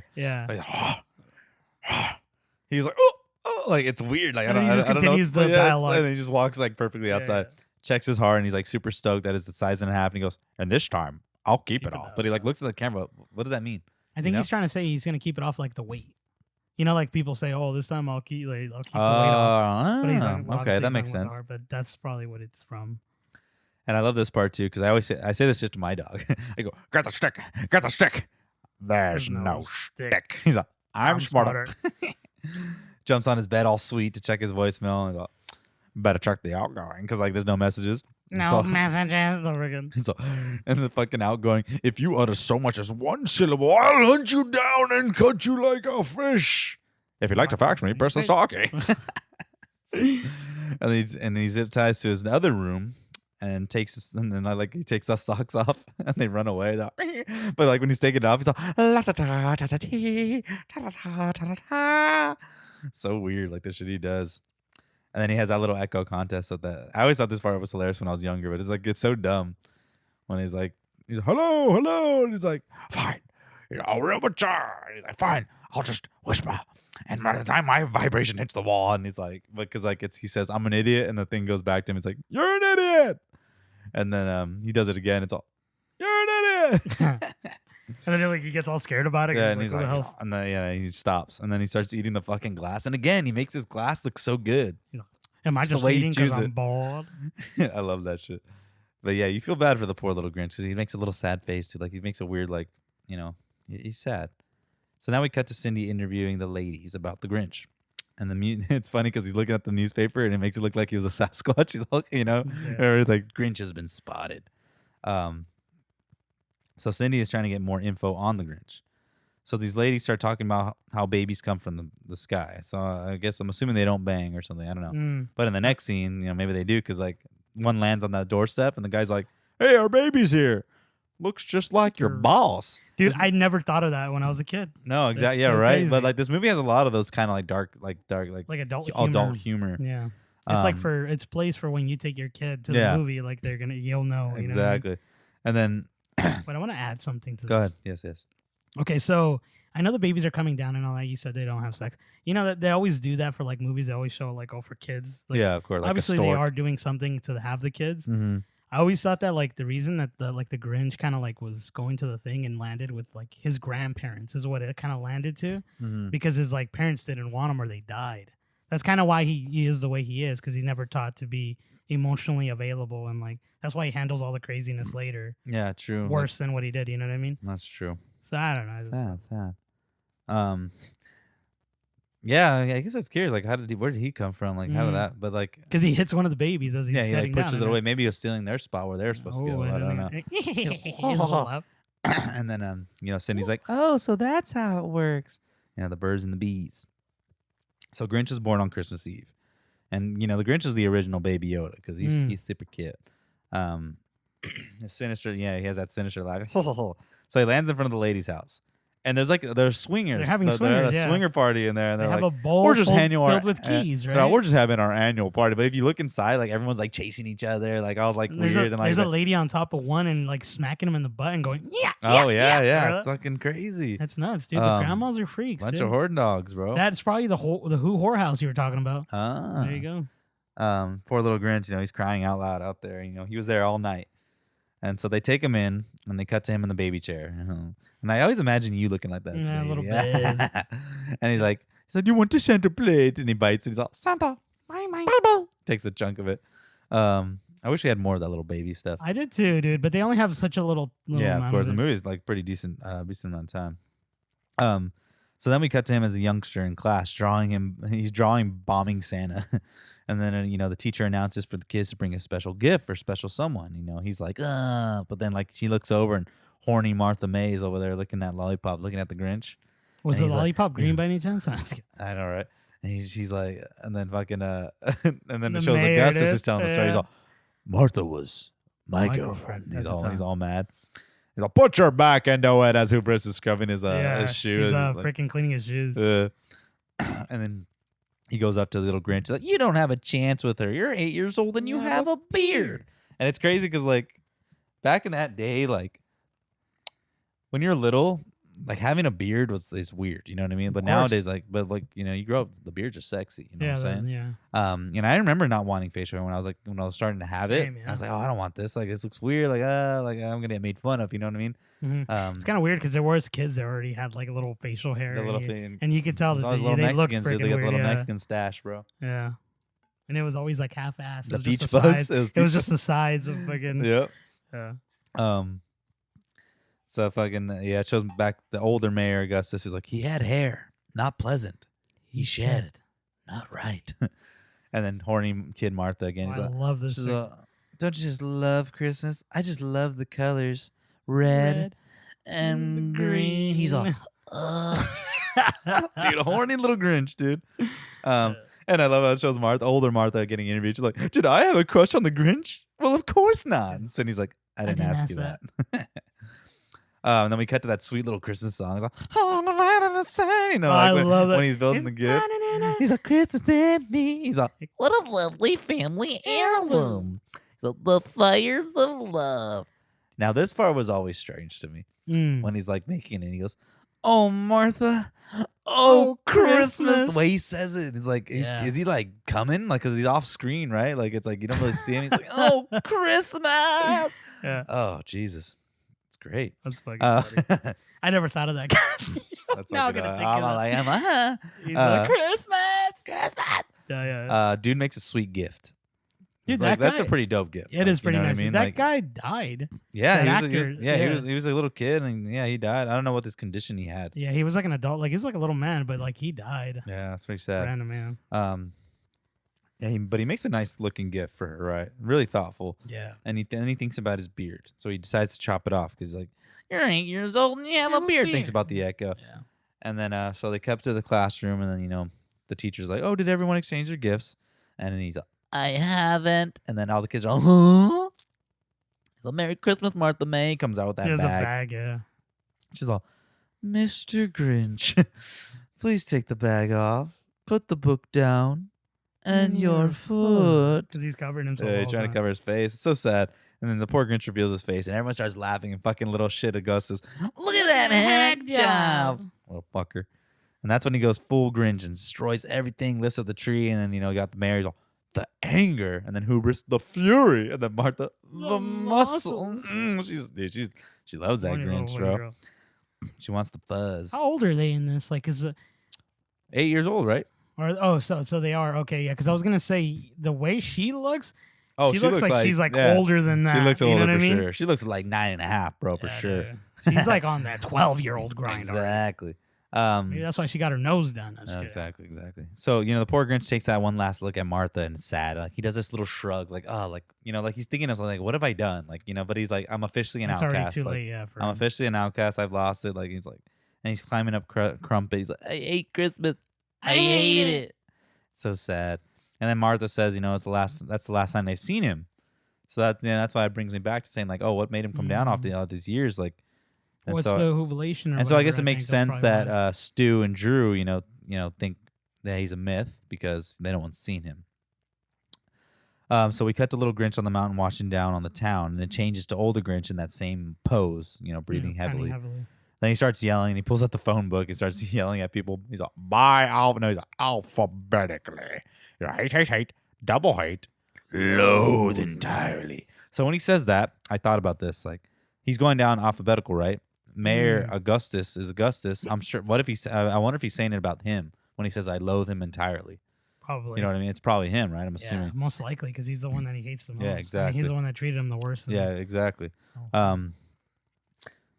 B: He's like, oh, like it's weird. Like I don't know.
A: He just continues the dialogue,
B: and then he just walks like perfectly outside. checks his heart, and he's like super stoked that it's the size and a half. And he goes, and this time I'll keep it off. But he like looks at the camera. What does that mean?
A: I think he's trying to say he's gonna keep it off like the weight. You know, like people say, "Oh, this time I'll keep the weight off." But he's like, well,
B: okay, that makes sense.
A: But that's probably what it's from.
B: And I love this part too because I say this just to my dog. I go, get the stick, get the stick. There's no stick. He's like, I'm smarter. Jumps on his bed all sweet to check his voicemail and go, better check the outgoing because like there's no messages.
A: No messages.
B: And the fucking outgoing. If you utter so much as one syllable, I'll hunt you down and cut you like a fish. If you'd like to fax me, press the star key. and he zip ties to his other room and takes his, and then like he takes the socks off and they run away. But like when he's taking it off, he's like so weird, like the shit he does. And then he has that little echo contest of that. I always thought this part was hilarious when I was younger, but it's like it's so dumb when he's like, hello, hello, and he's like, fine, I'll real mature. And he's like, fine, I'll just whisper, and by the time my vibration hits the wall, and he's like, because like he says I'm an idiot, and the thing goes back to him. It's like, you're an idiot, and then he does it again. It's all, you're an idiot.
A: And then he gets all scared about it.
B: Yeah, and he's like, and then he stops, and then he starts eating the fucking glass, and again he makes his glass look so good.
A: Am I just eating because I'm bored?
B: I love that shit. But yeah, you feel bad for the poor little Grinch because he makes a little sad face too. Like he makes a weird he's sad. So now we cut to Cindy interviewing the ladies about the Grinch, and the mutant. It's funny because he's looking at the newspaper and it makes it look like he was a Sasquatch. He's like, or it's like Grinch has been spotted. So Cindy is trying to get more info on the Grinch. So these ladies start talking about how babies come from the sky. So I guess I'm assuming they don't bang or something. I don't know. But in the next scene, maybe they do because like one lands on that doorstep and the guy's like, "Hey, our baby's here. Looks just like your boss."
A: Dude, I never thought of that when I was a kid.
B: No, exactly. Yeah, so right. Crazy. But like this movie has a lot of those kind of like dark, like adult humor.
A: Yeah. It's like it's place for when you take your kid to the movie, like you'll know.
B: Exactly.
A: You know what I mean?
B: And then
A: but I want to add something to this.
B: Go ahead. Yes.
A: Okay, so I know the babies are coming down and all that. You said they don't have sex. You know that they always do that for like movies. They always show like, for kids. Like,
B: yeah, of course. Like
A: obviously, they are doing something to have the kids.
B: Mm-hmm.
A: I always thought that like the reason that the Grinch kind of like was going to the thing and landed with like his grandparents is what it kind of landed to, because his like parents didn't want him or they died. That's kind of why he is the way he is, because he's never taught to be emotionally available, and like that's why he handles all the craziness later.
B: Yeah, true.
A: Worse than what he did. You know what I mean?
B: That's true.
A: So I don't know.
B: Sad. Yeah, I guess that's curious. Like, where did he come from? Like, how did that? But like,
A: because he hits one of the babies as he's
B: he like pushes it away. Maybe he was stealing their spot where they're supposed to go. I don't know. And then Cindy's like, "Oh, so that's how it works." The birds and the bees. So Grinch is born on Christmas Eve, and the Grinch is the original Baby Yoda because he's super cute. Sinister, he has that sinister laugh. So he lands in front of the lady's house. And there's swingers.
A: They're having swingers,
B: a swinger party in there, and
A: they
B: they're
A: have
B: like,
A: a bowl
B: we're just
A: filled with keys, right?
B: No, we're just having our annual party. But if you look inside, like everyone's like chasing each other, like all like weird.
A: There's a lady on top of one and like smacking him in the butt and going, yeah.
B: It's fucking crazy.
A: That's nuts, dude. The grandmas are freaks.
B: Bunch of horn dogs, bro.
A: That's probably the Who whorehouse you were talking about. There you
B: go. Poor little Grinch, he's crying out loud out there. He was there all night. And so they take him in, and they cut to him in the baby chair. And I always imagine you looking like that.
A: Yeah, a little bit.
B: And he's like, "You want the Santa plate?" And he bites it. He's all, "Santa, bye. Takes a chunk of it. I wish we had more of that little baby stuff.
A: I did too, dude. But they only have such a little
B: yeah,
A: amount
B: of course.
A: of
B: The movie's like pretty decent amount of time. So then we cut to him as a youngster in class, He's drawing bombing Santa. And then, the teacher announces for the kids to bring a special gift for special someone. He's like, but then like she looks over and horny Martha May is over there looking at lollipop, looking at the Grinch.
A: Was the lollipop green by any chance?
B: I know, right? And she's like, and then fucking, and then it shows Augustus is telling the story. He's all, Martha was my girlfriend. He's all mad. He's like, put your back into it as Hubris is scrubbing his shoes.
A: He's freaking cleaning his shoes.
B: And then he goes up to the little Grinch. He's like, you don't have a chance with her. You're 8 years old and you have a beard. And it's crazy because, like, back in that day, like, when you're little, like having a beard is weird, you know what I mean? But
A: course.
B: nowadays, like you grow up, the beards are sexy, you know what I'm saying?
A: Yeah.
B: And I remember not wanting facial hair when I was starting to have
A: Same,
B: it.
A: yeah.
B: I was like, oh, I don't want this. Like, this looks weird. Like I'm gonna get made fun of. You know what I mean?
A: It's kind of weird because there was kids that already had like a little facial hair,
B: The little thing,
A: and you could tell that
B: always little
A: they looked
B: Mexicans.
A: freaking
B: They got the
A: weird.
B: little
A: Yeah.
B: Mexican stash, bro.
A: Yeah. And it was always like half-assed.
B: The
A: It was
B: beach
A: just the
B: buzz.
A: sides. It was just the sides of fucking.
B: Yep.
A: Yeah.
B: So fucking it shows back the older mayor Augustus is like, he had hair, not pleasant. He shed, not right. And then horny kid Martha again. He's
A: I
B: like,
A: love this.
B: don't you just love Christmas? I just love the colors, red and green. He's all, dude, a horny little Grinch, dude. And I love how it shows older Martha getting interviewed. She's like, did I have a crush on the Grinch? Well, of course not. And he's like, I didn't ask you that. And then we cut to that sweet little Christmas song. It's like, you know, like when he's building the gift. He's like, Christmas and me. He's like, what a lovely family heirloom. He's like, the fires of love. Now, this part was always strange to me when he's like making it. He goes, oh, Martha. Oh, Christmas. The way he says it. It's like, is he like coming? Like, because he's off screen, right? Like, it's like you don't really see him. He's like, oh, Christmas.
A: Yeah.
B: Oh, Jesus. It's great.
A: That's fucking funny. I never thought of that guy.
B: That's
A: now I'm
B: fucking,
A: going to think of
B: like,
A: He's like, Christmas. Yeah.
B: Dude makes a sweet gift.
A: Dude,
B: like,
A: that's
B: a pretty dope gift.
A: It is pretty
B: you know
A: nice.
B: what I mean?
A: That
B: like,
A: guy died.
B: Yeah,
A: That
B: he was a little kid, and he died. I don't know what this condition he had.
A: Yeah, he was like an adult. Like, he was like a little man, but like he died.
B: Yeah, that's pretty sad.
A: Random, man.
B: Yeah, but he makes a nice looking gift for her, right? Really thoughtful.
A: Yeah.
B: And he thinks about his beard, so he decides to chop it off because like, you're 8 years old and you have a beard. Thinks about the echo.
A: Yeah.
B: And then so they kept to the classroom, and then the teacher's like, oh, did everyone exchange their gifts? And then he's like, I haven't. And then all the kids are like, huh? He's like, Merry Christmas, Martha May. Comes out with that bag.
A: A bag, yeah.
B: She's all, Mr. Grinch, please take the bag off. Put the book down. And your foot.
A: Because he's covering himself.
B: Yeah, he's trying to cover his face. It's so sad. And then the poor Grinch reveals his face, and everyone starts laughing and fucking little shit Augustus. Look at that hack job. Little fucker. And that's when he goes full Grinch and destroys everything, lifts up the tree, and then, got the mayor. He's all, the anger. And then Hubris, the fury. And then Martha, the muscle. She loves that Grinch, bro. She wants the fuzz.
A: How old are they in this? Like, is it
B: 8 years old, right?
A: Or so they are. Okay, yeah. Because I was gonna say the way she looks.
B: Oh,
A: she looks like she's like older than that.
B: She looks older for
A: sure.
B: She looks like 9.5, bro, for sure.
A: Dude. She's like on that 12-year-old grind.
B: Exactly.
A: Maybe that's why she got her nose done.
B: Exactly. So, the poor Grinch takes that one last look at Martha and it's sad. Like, he does this little shrug, like, oh, like, like he's thinking of something, like, what have I done? Like, but he's like, I'm officially an outcast.
A: Too late, yeah.
B: I'm officially an outcast. I've lost it. Like, he's like, and he's climbing up Crumpet. He's like, I hate Christmas. I hate it. So sad. And then Martha says, that's the last time they've seen him. So that's why it brings me back to saying, like, oh, what made him come down off all these years? Like,
A: what's the jubilation?
B: And so I guess it makes sense that Stu and Drew, think that he's a myth because they don't want to see him. So we cut to little Grinch on the mountain watching down on the town, and it changes to older Grinch in that same pose, breathing heavily. Then he starts yelling, and he pulls out the phone book and starts yelling at people. He's like, he's like, alphabetically. Hate, double hate, loathe entirely. So when he says that, I thought about this. Like, he's going down alphabetical, right? Mayor Augustus is Augustus. I'm sure. What if I wonder if he's saying it about him when he says, I loathe him entirely.
A: Probably.
B: You know what I mean? It's probably him, right? I'm assuming.
A: Yeah, most likely, because he's the one that he hates the most.
B: Yeah, exactly.
A: He's the one that treated him the worst.
B: Yeah, exactly.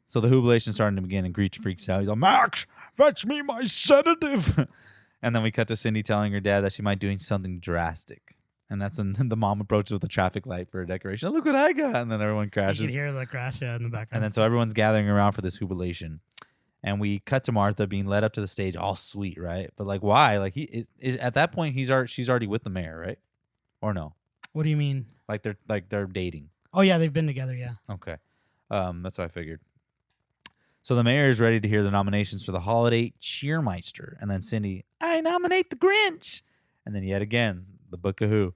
B: So the jubilation's starting to begin, and Grinch freaks out. He's like, Max, fetch me my sedative. And then we cut to Cindy telling her dad that she might be doing something drastic. And that's when the mom approaches with a traffic light for a decoration. Look what I got. And then everyone crashes.
A: You can hear the crash in the background.
B: And then so everyone's gathering around for this jubilation. And we cut to Martha being led up to the stage all sweet, right? But like, why? Like, at that point, she's already with the mayor, right? Or no?
A: What do you mean?
B: Like they're dating.
A: Oh, yeah, they've been together, yeah.
B: Okay. That's what I figured. So the mayor is ready to hear the nominations for the holiday cheermeister. And then Cindy, I nominate the Grinch. And then yet again, the Book of Who.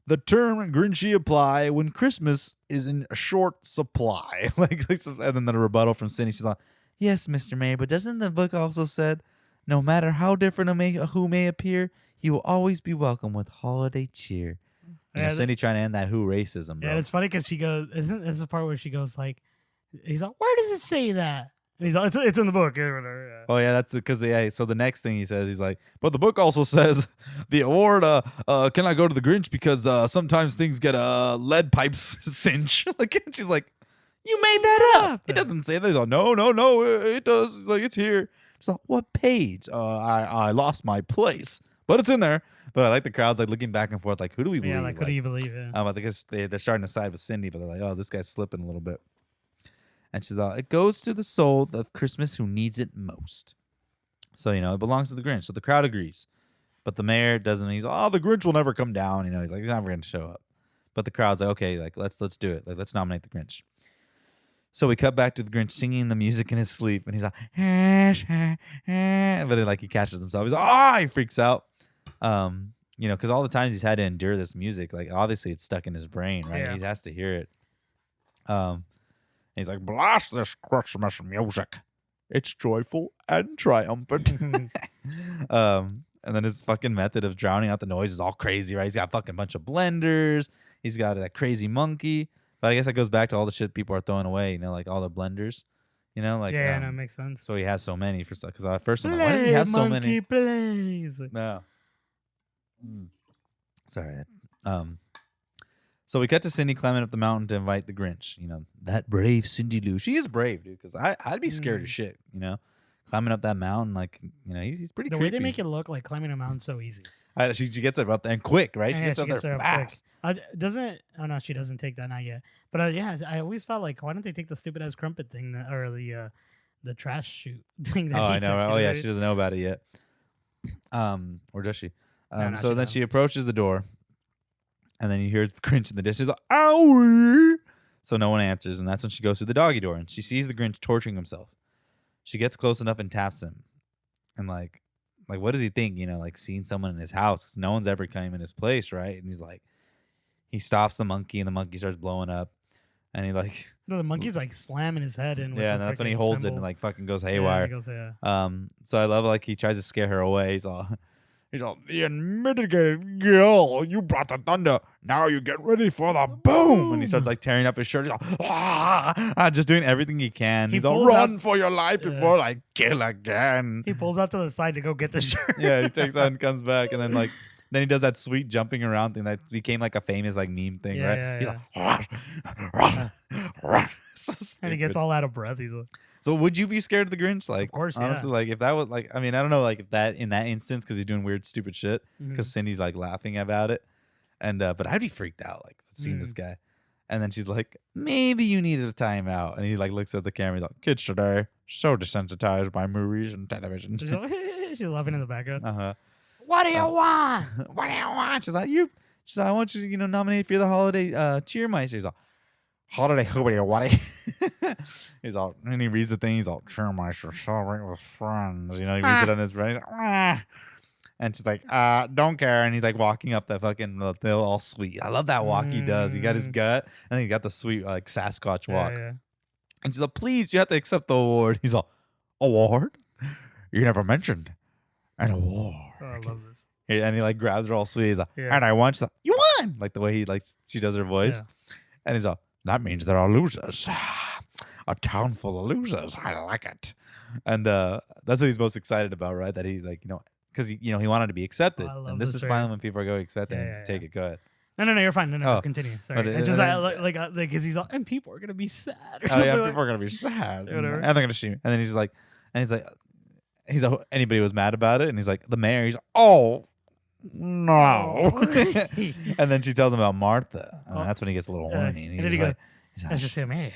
B: The term Grinchy apply when Christmas is in a short supply. And then the rebuttal from Cindy, she's like, Yes, Mr. Mayor, but doesn't the book also said, no matter how different who may appear, you will always be welcome with holiday cheer. You know, Cindy trying to end that who racism, bro.
A: Yeah, it's funny because she goes, isn't this the part where she goes like, he's like, where does it say that? And he's like, it's in the book. Yeah.
B: Oh yeah, that's because so the next thing he says, he's like, but the book also says the award cannot go to the Grinch because sometimes things get lead pipes cinch. Like she's like, you made that up. It doesn't say that. He's like, no, it does. It's like it's here. She's like, what page? I lost my place, but it's in there. But I like the crowd's like looking back and forth, like who do we believe?
A: Yeah, like who do you believe? Yeah.
B: I guess they're starting to side with Cindy, but they're like, oh, this guy's slipping a little bit. And she's like, it goes to the soul of Christmas who needs it most. So, it belongs to the Grinch. So the crowd agrees. But the mayor doesn't. He's like, oh, the Grinch will never come down. He's like, he's never going to show up. But the crowd's like, okay, like let's do it. Like, let's nominate the Grinch. So we cut back to the Grinch singing the music in his sleep. And he's like, but he catches himself. He's like, he freaks out. Because all the times he's had to endure this music, like obviously it's stuck in his brain, right? Yeah. He has to hear it. He's like, blast this Christmas music. It's joyful and triumphant. And then his fucking method of drowning out the noise is all crazy, right? He's got a fucking bunch of blenders. He's got that crazy monkey. But I guess that goes back to all the shit people are throwing away, like all the blenders.
A: That makes sense.
B: So he has so many for stuff. Because at first I'm like, why does he have so many?
A: Plays.
B: No. Sorry. So we cut to Cindy climbing up the mountain to invite the Grinch. That brave Cindy Lou. She is brave, dude. Because I'd be scared of shit. Climbing up that mountain, he's pretty. The
A: way they make it look like climbing a mountain so easy.
B: She gets up there and quick, right? She gets up there fast.
A: Doesn't? Oh no, she doesn't take that, not yet. But I always thought why don't they take the stupid ass crumpet thing or the trash chute thing? That
B: I know. Right? Oh yeah, she doesn't know about it yet. Or does she? So then she approaches the door. And then you hear the Grinch in the distance, like, ow! So no one answers, and that's when she goes through the doggy door, and she sees the Grinch torturing himself. She gets close enough and taps him. And like what does he think, seeing someone in his house? Because no one's ever come in his place, right? And he's like, he stops the monkey, and the monkey starts blowing up. And he
A: the monkey's slamming his head in.
B: Yeah, and that's when he holds it and fucking goes haywire. So I love he tries to scare her away. He's all, the unmitigated girl, you brought the thunder. Now you get ready for the boom. And he starts tearing up his shirt. He's all, just doing everything he can. He's all, run for your life before I kill again.
A: He pulls out to the side to go get the shirt.
B: Yeah, he takes out and comes back. And then then he does that sweet jumping around thing that became a famous meme thing, right?
A: Yeah,
B: he's like, run. So
A: and he gets all out of breath. He's like,
B: so would you be scared of the Grinch?
A: Of course,
B: honestly, if that was I don't know, if that in that instance, because he's doing weird, stupid shit, because Cindy's laughing about it, and but I'd be freaked out seeing this guy, and then she's like, maybe you needed a timeout, and he looks at the camera, he's like, kids today so desensitized by movies and television.
A: She's laughing in the background.
B: What do you want? What do you want? She's like, I want you to nominate for the holiday cheermeister. He's like, holiday hoobity what? He's all, and he reads the thing. He's all, cheermeister, celebrate with friends. He reads it on his brain. And she's like, don't care. And he's walking up that fucking hill all sweet. I love that walk he does. He got his gut, and then he got the sweet Sasquatch walk.
A: Yeah.
B: And she's like, please, you have to accept the award. He's all, award? You never mentioned an award.
A: Oh, I love this.
B: And he grabs her all sweet. He's like, and I want, she's like, you won. The way she does her voice. Yeah. And he's all, that means there are losers. A town full of losers. I like it. And that's what he's most excited about, right? That he because he wanted to be accepted. And this is finally when people are going to accept it and take it. Go ahead.
A: No, you're fine. No, continue. Sorry. It's just because he's all, and people are gonna be sad.
B: People are gonna be sad. And they're gonna shoot me. And then he's like, anybody was mad about it, and he's like, the mayor. He's like, oh. No. And then she tells him about Martha. And that's when he gets a little horny. And
A: he's like, that's just him. Hey.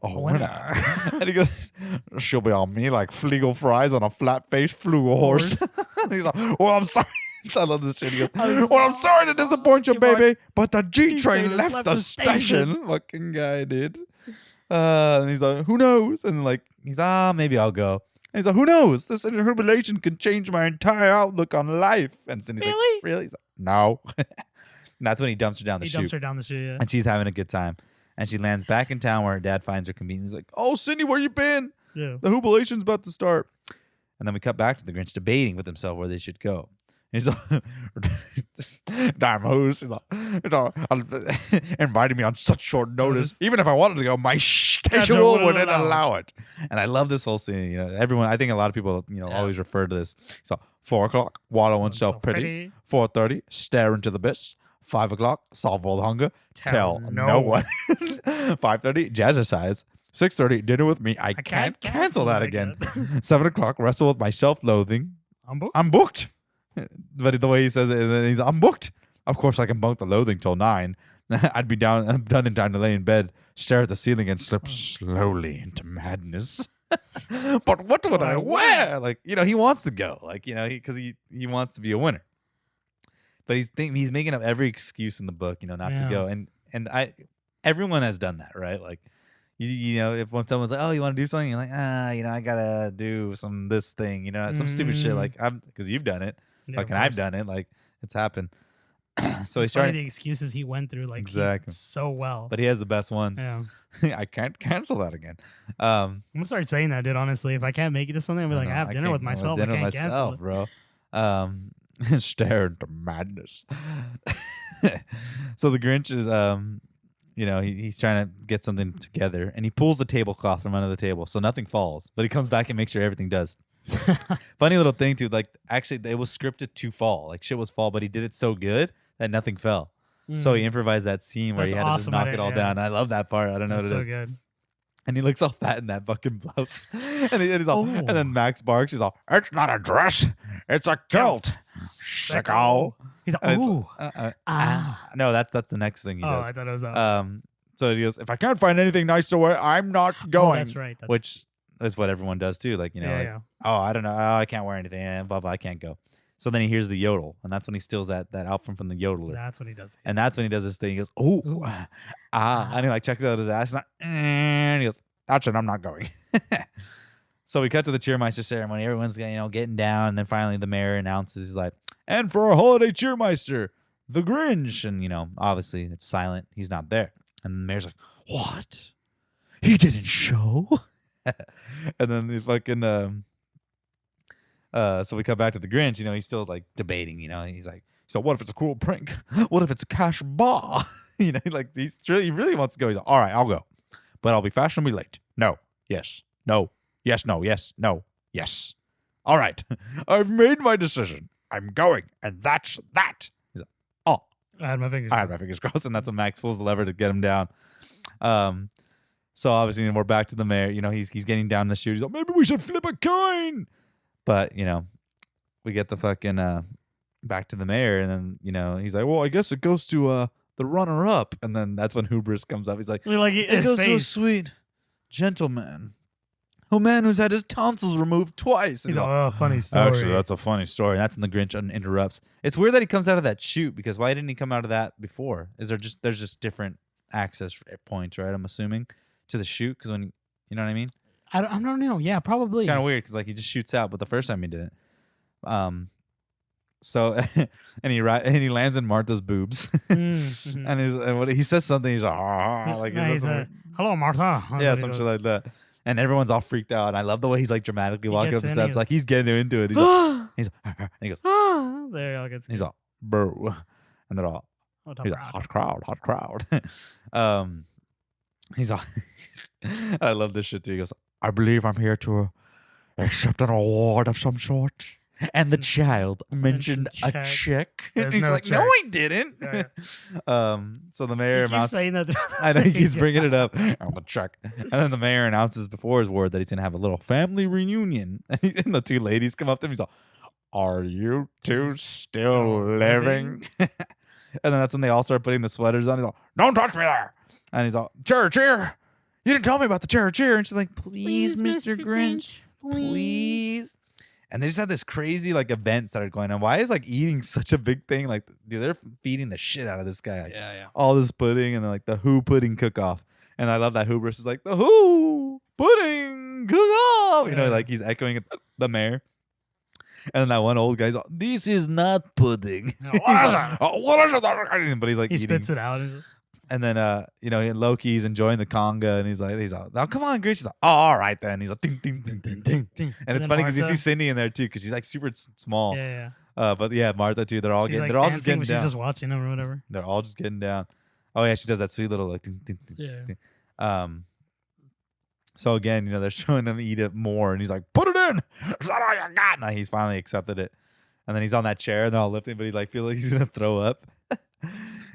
B: Oh, winner. And he goes, she'll be on me like Fliegel fries on a flat-faced flugel horse. And he's like, well, I'm sorry. I love this shit. He goes, well, I'm sorry to disappoint you, baby, but the G train left the station. Fucking guy did. And he's like, who knows? And he's maybe I'll go. And he's like, who knows? This interpolation can change my entire outlook on life. And Cindy's like, really? He's like, no. And that's when he dumps her down the chute.
A: He dumps her down the chute, yeah.
B: And she's having a good time. And she lands back in town where her dad finds her convenient. He's like, oh, Cindy, where you been?
A: Yeah.
B: The Hoobulation's about to start. And then we cut back to the Grinch debating with himself where they should go. He's like, damn who's inviting me on such short notice. Even if I wanted to go, my schedule wouldn't allow it. And I love this whole scene. You know, everyone, I think a lot of people, always refer to this. So 4 o'clock, water oneself pretty. 4:30, stare into the abyss. 5 o'clock, solve all hunger. Tell no one. 5:30, jazzercise. 6:30, dinner with me. I can't cancel that again. 7 o'clock, wrestle with my self-loathing. I'm booked. But the way he says it, I'm booked. Of course, I can bunk the loathing till 9. I'd be done in time to lay in bed, stare at the ceiling, and slip slowly into madness. But what would I wear? Like, he wants to go. Like, because he wants to be a winner. But he's making up every excuse in the book, not to go. And everyone has done that, right? Like, if when someone's like, oh, you want to do something? You're like, I gotta do this thing, some stupid shit. Like, because you've done it.
A: Yeah,
B: like, and I've done it. Like, it's happened. So he's
A: trying the excuses he went through, like,
B: exactly
A: so well.
B: But he has the best ones.
A: Yeah.
B: I can't cancel that again.
A: I'm gonna start saying that, dude. Honestly, if I can't make it to something, I'll be like, I have dinner with myself.
B: Dinner with myself, bro. Stare into madness. So the Grinch is, he's trying to get something together, and he pulls the tablecloth from under the table, so nothing falls. But he comes back and makes sure everything does. Funny little thing too. Like, actually, it was scripted to fall. Like, shit was fall, but he did it so good that nothing fell. So he improvised that scene where he had to just knock it all down. I love that part. I don't know what it is.
A: Good.
B: And he looks all fat in that fucking blouse. and he's all, and then Max barks. He's all, it's not a dress. It's a kilt. Sicko.
A: He's like, ooh.
B: No, that's the next thing he does.
A: I thought it was
B: so he goes, if I can't find anything nice to wear, I'm not going.
A: That's right.
B: Which is what everyone does too. Like, oh, I don't know. Oh, I can't wear anything. Blah, blah, I can't go. So then he hears the yodel, and that's when he steals that album from the yodeler.
A: That's when he does it.
B: And that's when he does this thing. He goes, ooh. And he like checks out his ass, and he goes, that's it, I'm not going. So we cut to the Cheermeister ceremony. Everyone's getting down, and then finally the mayor announces, he's like, and for our holiday Cheermeister, the Grinch. And obviously it's silent. He's not there. And the mayor's like, what? He didn't show? And then the fucking so we come back to the Grinch. He's still like debating. He's like, so what if it's a cruel prank? What if it's a cash bar? He really wants to go. He's like, all right, I'll go, but I'll be fashionably late. No, yes, no, yes, no, yes, no, yes. All right, I've made my decision. I'm going, and that's that. He's like, oh,
A: I had my fingers
B: crossed, and that's when Max pulls the lever to get him down. So obviously we're back to the mayor. He's getting down the chute. He's like, maybe we should flip a coin. But we get the fucking back to the mayor, and then he's like, well, I guess it goes to the runner-up. And then that's when Hubris comes up. He's like, it goes to a sweet gentleman. A man who's had his tonsils removed twice.
A: He's like, oh, funny story.
B: Actually, that's a funny story. That's when the Grinch interrupts. It's weird that he comes out of that chute, because why didn't he come out of that before? There's just different access points, right? I'm assuming to the chute, because when you know what I mean.
A: I don't know. Yeah, probably.
B: Kind of weird, because like he just shoots out, but the first time he didn't. So and he lands in Martha's boobs,
A: mm-hmm.
B: and he says something. He's like,
A: hello, Martha.
B: Yeah, something like that. And everyone's all freaked out. And I love the way he's like dramatically walking up the steps, like he's getting into it. He's like, and he goes,
A: there he all gets.
B: He's all, bro, and they're all, hot crowd. He's all, I love this shit too. He goes, I believe I'm here to accept an award of some sort. And the child mentioned a check. He's like, check. No, I didn't. Yeah. So the mayor announces. I know he keeps bringing it up on the check. And then the mayor announces before his word that he's going to have a little family reunion. And the two ladies come up to him. He's like, are you two still living? And then that's when they all start putting the sweaters on. He's like, don't touch me there. And he's like, cheer. You didn't tell me about the cheer. And she's like, please Mr. Grinch, please. And they just had this crazy like event started going on. Why is like eating such a big thing? Like, dude, they're feeding the shit out of this guy. Like,
A: yeah.
B: All this pudding, and then like the Who pudding cook-off. And I love that Hubris is like, the Who pudding cook-off. Like he's echoing the mayor. And then that one old guy's like, this is not pudding.
A: What is it?
B: What is it? But he's like,
A: he
B: eating.
A: spits it out.
B: And then, Loki's enjoying the conga, and he's like, oh, come on, Grinch. He's like, oh, all right then. He's like, ding, ding, ding, ding, ding. And it's funny because you see Cindy in there too, because she's like super small.
A: Yeah.
B: But yeah, Martha too. They're all
A: She's
B: getting,
A: like
B: they're all just getting
A: dancing,
B: down.
A: She's just watching them or whatever.
B: They're all just getting down. Oh yeah, she does that sweet little like, ding, ding, ding, ding. So again, they're showing him eat it more, and he's like, put it in. Is that all you got? And he's finally accepted it. And then he's on that chair, and they're all lifting, but he like feels like he's gonna throw up.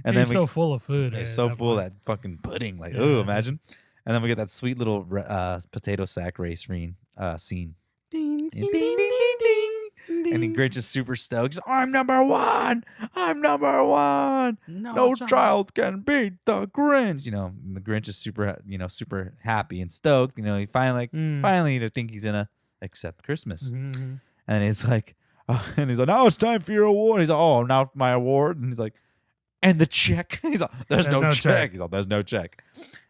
B: And then
A: he's so full of food.
B: He's so full of that fucking pudding. Like, oh, imagine. And then we get that sweet little potato sack race scene. Ding, ding, ding, ding, ding. And Grinch is super stoked. He's like, I'm number one. I'm number one. No child can beat the Grinch. And the Grinch is super, super happy and stoked. He finally think he's gonna accept Christmas.
A: Mm-hmm.
B: And he's like, now it's time for your award. He's like, oh, now my award. And he's like, and the check. He's like, there's no check. He's like, there's no check.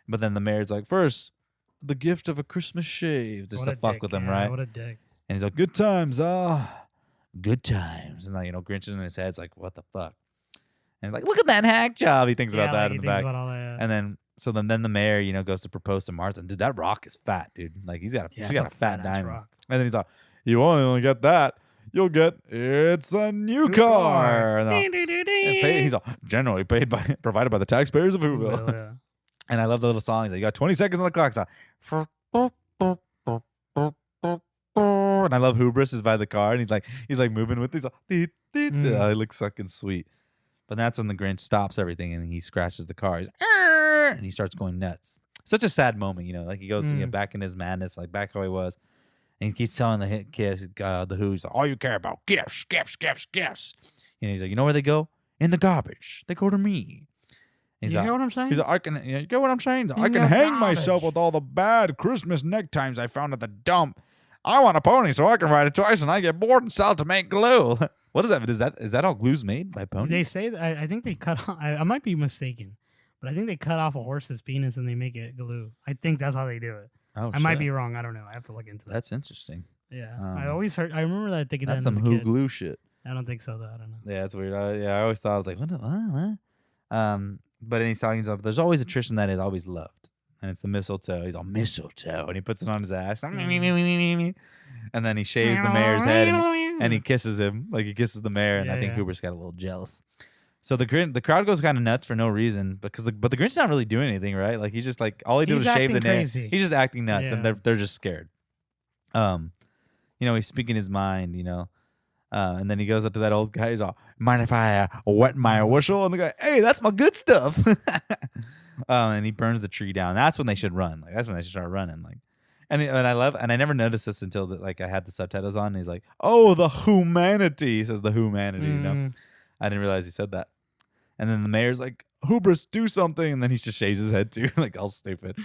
B: But then the mayor's like, first, the gift of a Christmas shave. Just to fuck with him, right?
A: What a dick.
B: And he's like, good times. Good times. And now, Grinch is in his head. It's like, what the fuck? And he's like, look at that hack job. He thinks about that in the back. And then, then the mayor, goes to propose to Martha. Dude, that rock is fat, dude. Like, she's got a fat diamond. Rock. And then he's like, you only get that. You'll get it's a new car. He's all generally provided by the taxpayers of Whoville. Yeah. And I love the little song. He's like, you got 20 seconds on the clock. And I love Hubris is by the car, and he's like moving with these. He looks fucking sweet. But that's when the Grinch stops everything and he scratches the car. And he starts going nuts. Such a sad moment, like he goes back in his madness, like back how he was. And he keeps telling the hit kid, the Who's, all you care about, gifts, gifts, gifts, gifts. And he's like, you know where they go? In the garbage. They go to me.
A: You hear what I'm saying?
B: He's like, you get what I'm saying? I can hang myself with all the bad Christmas neckties I found at the dump. I want a pony so I can ride it twice, and I get bored and sell to make glue. What is that? Is that all glue's made by ponies?
A: They say that, I think they cut off, I might be mistaken, but I think they cut off a horse's penis and they make it glue. I think that's how they do it.
B: Oh,
A: I might be wrong. I don't know. I have to look into that.
B: That's interesting.
A: Yeah. I always heard. I remember that thinking
B: that's
A: that
B: some Who glue shit.
A: I don't think so, though. I don't know.
B: Yeah, it's weird. I always thought, I was like, what? But then he's talking about, there's always a tradition that is always loved. And it's the mistletoe. He's all mistletoe. And he puts it on his ass. And then he shaves the mayor's head and he kisses him. Like he kisses the mayor. And I think Hoover's got a little jealous. So the crowd goes kind of nuts for no reason but the Grinch's not really doing anything, right? Like he's just like, all he did was shave the nail. He's just acting nuts and they're just scared. He's speaking his mind, and then he goes up to that old guy. He's all, mind if I wet my whistle? And the guy, hey, that's my good stuff. And he burns the tree down. That's when they should run. Like that's when they should start running. Like, and I never noticed this until I had the subtitles on. And he's like, oh, the humanity. He says the humanity. I didn't realize he said that. And then the mayor's like, Hubris, do something. And then he just shaves his head too, like all stupid.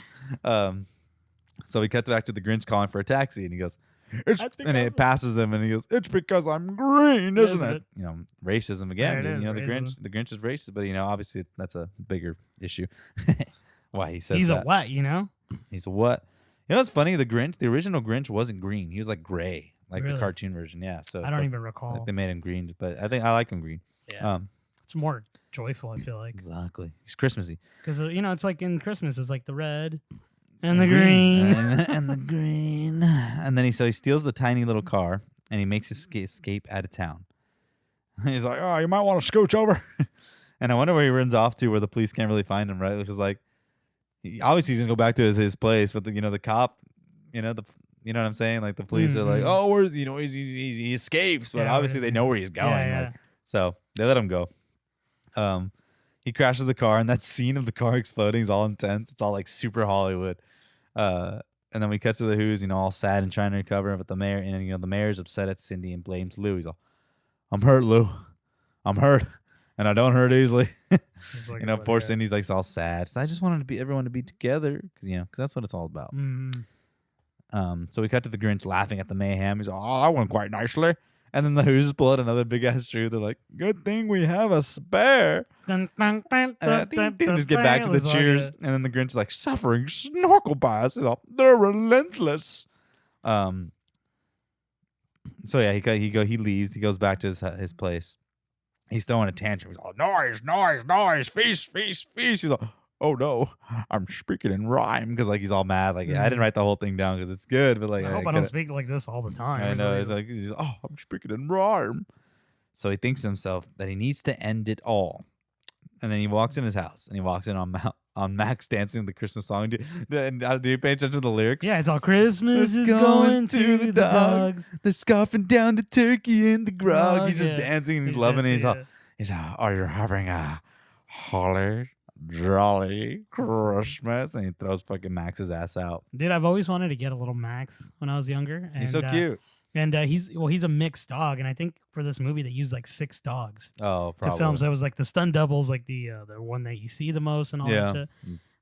B: So we cut back to the Grinch calling for a taxi, and he goes, and it passes him, and he goes, it's because I'm green, isn't it? Racism again. Dude. The Grinch is racist, but obviously that's a bigger issue. Why he says
A: he's
B: that.
A: A what?
B: He's a what? What's funny? The original Grinch wasn't green. He was like gray, like the cartoon version. Yeah. So
A: I don't even recall.
B: Like they made him green, but I think I like him green.
A: Yeah. It's more joyful, I feel like.
B: Exactly. He's Christmassy.
A: Because, it's like in Christmas, it's like the red and the green.
B: And the green. And then he steals the tiny little car and he makes his escape out of town. He's like, oh, you might want to scooch over. And I wonder where he runs off to where the police can't really find him, right? Because, obviously he's going to go back to his place, but, the cop, you know what I'm saying? Like, the police are like, oh, where's, he escapes. But obviously they know where he's going. Yeah. So they let him go. He crashes the car, and that scene of the car exploding is all intense. It's all like super Hollywood. And then we cut to the Who's, all sad and trying to recover. But the mayor, and the mayor's upset at Cindy and blames Lou. He's all, "I'm hurt, Lou. I'm hurt, and I don't hurt easily." Like, poor Cindy's like all sad. So I just wanted everyone to be together, because that's what it's all about. So we cut to the Grinch laughing at the mayhem. He's all, "Oh, that went quite nicely." And then the Who's pull out another big ass shoe. They're like, "Good thing we have a spare." And just get back to the cheers. And then the Grinch is like, "Suffering snorkel bites. They're relentless." So yeah, he leaves. He goes back to his place. He's throwing a tantrum. He's all, noise, feast. He's like, oh no, I'm speaking in rhyme because like he's all mad. Like I didn't write the whole thing down because it's good, but like
A: I hope I don't speak like this all the time.
B: I know. It's like he's, oh, I'm speaking in rhyme. So he thinks to himself that he needs to end it all, and then he walks in his house and he walks in on Max dancing the Christmas song. Do you pay attention to the lyrics?
A: Yeah, it's all Christmas is going to the dogs.
B: They're scarfing down the turkey and the grog. He's just dancing and he's loving it. He's all, are you having a holly jolly Christmas? And he throws fucking Max's ass out.
A: Dude, I've always wanted to get a little Max when I was younger. And,
B: he's so cute.
A: And he's a mixed dog, and I think for this movie they used like 6 dogs
B: to
A: film. So it was like the stun doubles, like the one that you see the most and all that shit.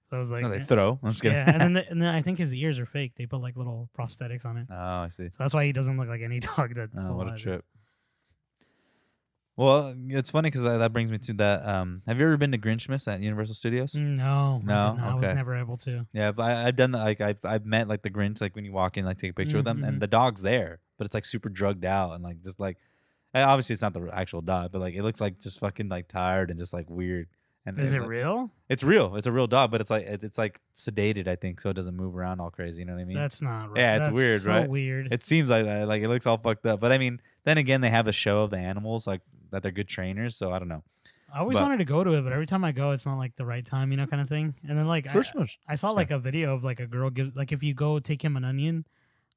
A: So I was like,
B: no, they throw. I'm just kidding.
A: Yeah, and then I think his ears are fake. They put like little prosthetics on it.
B: Oh, I see.
A: So that's why he doesn't look like any dog that's
B: what a
A: alive.
B: trip. Well, it's funny because that brings me to that. Have you ever been to Grinchmas at Universal Studios?
A: No.
B: Okay.
A: I was never able to.
B: Yeah, I've done that. Like I've met like the Grinch, like when you walk in, like take a picture with them, and the dog's there, but it's like super drugged out and like just like, obviously it's not the actual dog, but like it looks like just fucking like tired and just like weird. And
A: is it
B: like,
A: real?
B: It's real. It's a real dog, but it's like sedated, I think, so it doesn't move around all crazy. You know what I mean?
A: That's not right.
B: Yeah, it's
A: That's
B: weird,
A: so
B: right?
A: Weird.
B: It seems like that. Like it looks all fucked up. But I mean, then again, they have a show of the animals, like that they're good trainers. So I don't know.
A: I always wanted to go to it, but every time I go, it's not like the right time, kind of thing. And then like
B: Christmas,
A: I saw like a video of like a girl gives, like if you go take him an onion,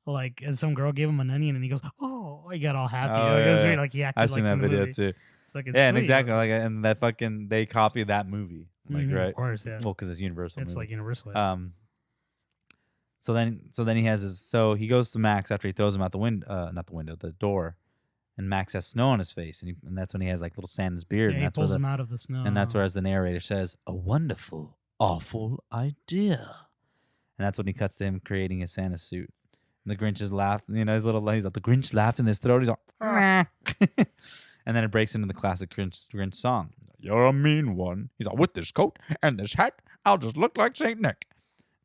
A: like and some girl gave him an onion and he goes, oh, he got all happy.
B: Oh,
A: it was weird, like he acted.
B: I've seen that video too.
A: Like,
B: yeah, and exactly like and that fucking they copy that movie, like right?
A: Of course, yeah.
B: Well, because it's Universal.
A: It's
B: movie.
A: like Universal.
B: So then he has his. So he goes to Max after he throws him out the window, not the window, the door, and Max has snow on his face, and that's when he has like little sand in his beard,
A: Yeah,
B: and
A: he
B: that's
A: pulls
B: where
A: him out of the snow.
B: and that's where, as the narrator says, a wonderful, awful idea, and that's when he cuts to him creating his Santa suit. And the Grinch is laughing, he's like the Grinch laughed in his throat. He's like, and then it breaks into the classic Grinch song. You're a mean one. He's like, with this coat and this hat, I'll just look like Saint Nick.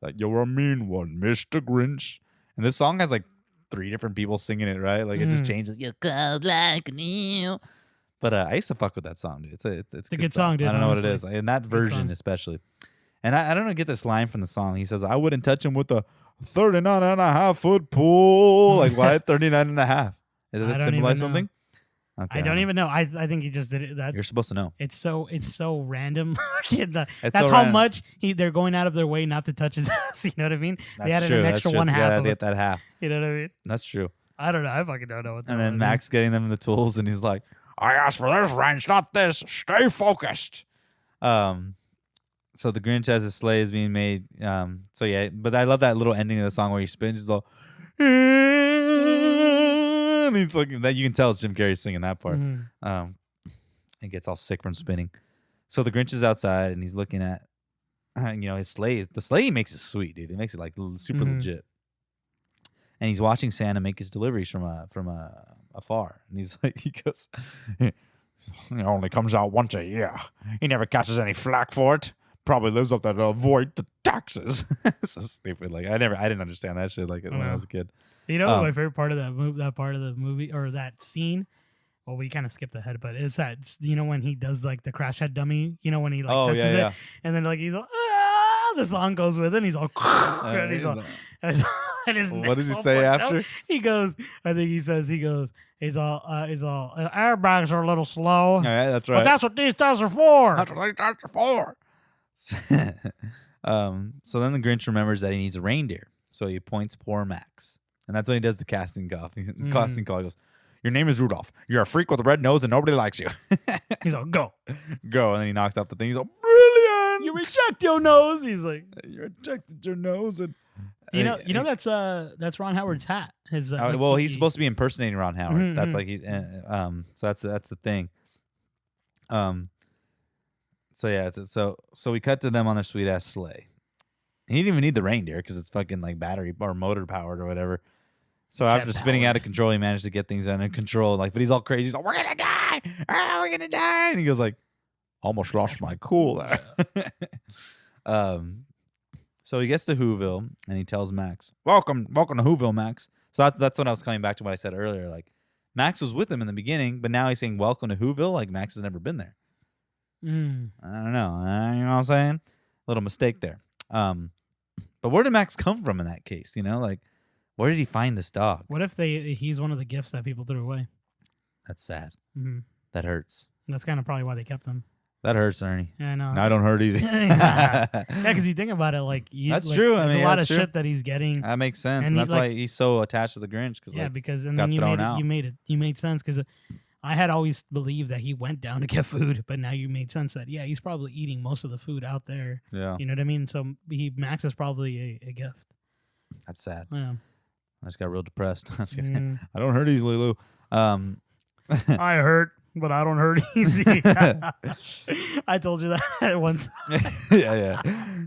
B: Like, you're a mean one, Mr. Grinch. And this song has like 3 different people singing it, right? Like it just changes. You're cold like an eel. But I used to fuck with that song, dude. It's a good song, dude. I don't know what it is. In that version, especially. And I don't know, get this line from the song. He says, I wouldn't touch him with a 39.5-foot pole. Like, why 39.5? Does that symbolize something? Okay,
A: I don't even know. I think he just did it.
B: You're supposed to know.
A: It's so random. That's
B: so
A: how
B: random.
A: much they're going out of their way not to touch his ass. You know what I mean? They added
B: true.
A: an extra one half.
B: Yeah,
A: of
B: they
A: it.
B: get that half.
A: You know what I mean?
B: That's true.
A: I don't know. I fucking don't know what that
B: And then Max getting them the tools, and he's like, I asked for this wrench, not this. Stay focused. So the Grinch as his sleigh is being made. So yeah, but I love that little ending of the song where he spins. He's all, and he's fucking. That you can tell it's Jim Carrey singing that part. He gets all sick from spinning. So the Grinch is outside and he's looking at, his sleigh. The sleigh makes it sweet, dude. It makes it like super legit. And he's watching Santa make his deliveries from afar. And he's like, he goes, he only comes out once a year. He never catches any flack for it. Probably lives up there to avoid the taxes. So stupid. Like I didn't understand that shit like when I was a kid.
A: You know what my favorite part of that part of the movie or that scene? Well, we kind of skipped ahead, but it's that when he does like the crash head dummy. When he like testes it, and then like he's all the song goes with it. And he's all and he's all. And his
B: what does he say after?
A: Out. He goes. I think he says. He goes. He's all. Airbags are a little slow.
B: All right, that's right.
A: But that's what these tests are for.
B: That's what these tests are for. So then the Grinch remembers that he needs a reindeer, so he appoints poor Max, and that's when he does the casting call. Casting call. He goes, "Your name is Rudolph. You're a freak with a red nose, and nobody likes you."
A: He's like, "Go,
B: go," and then he knocks out the thing. He's like, "Brilliant!
A: You reject your nose." He's like,
B: "You rejected your nose," and
A: that's Ron Howard's hat. His
B: well, he's supposed to be impersonating Ron Howard. That's like so that's the thing. So yeah, so we cut to them on their sweet ass sleigh. He didn't even need the reindeer because it's fucking like battery or motor powered or whatever. So after spinning out of control, he managed to get things under control. Like, but he's all crazy. He's like, "We're gonna die! We're gonna die!" And he goes like, "Almost lost my cool there." So he gets to Whoville and he tells Max, "Welcome to Whoville, Max." So that's when I was coming back to what I said earlier. Like, Max was with him in the beginning, but now he's saying welcome to Whoville, like Max has never been there. I don't know. You know what I'm saying? Little mistake there. But where did Max come from in that case? You know, like, where did he find this dog?
A: What if he's one of the gifts that people threw away?
B: That's sad.
A: Mm-hmm.
B: That hurts.
A: That's kind of probably why they kept him.
B: That hurts, Ernie.
A: Yeah, I know.
B: No, I don't hurt easy.
A: Yeah, because you think about it, like
B: that's true. I mean,
A: there's a lot of
B: true.
A: shit that he's getting.
B: That makes sense,
A: and
B: that's why he's so attached to the Grinch.
A: Yeah,
B: like,
A: because and
B: got
A: then
B: thrown
A: you made sense because I had always believed that he went down to get food, but now you made sense that he's probably eating most of the food out there.
B: Yeah,
A: you know what I mean. So Max is probably a gift.
B: That's sad.
A: Yeah.
B: I just got real depressed. I don't hurt easily, Lou.
A: I hurt, but I don't hurt easy. I told you that once.
B: yeah.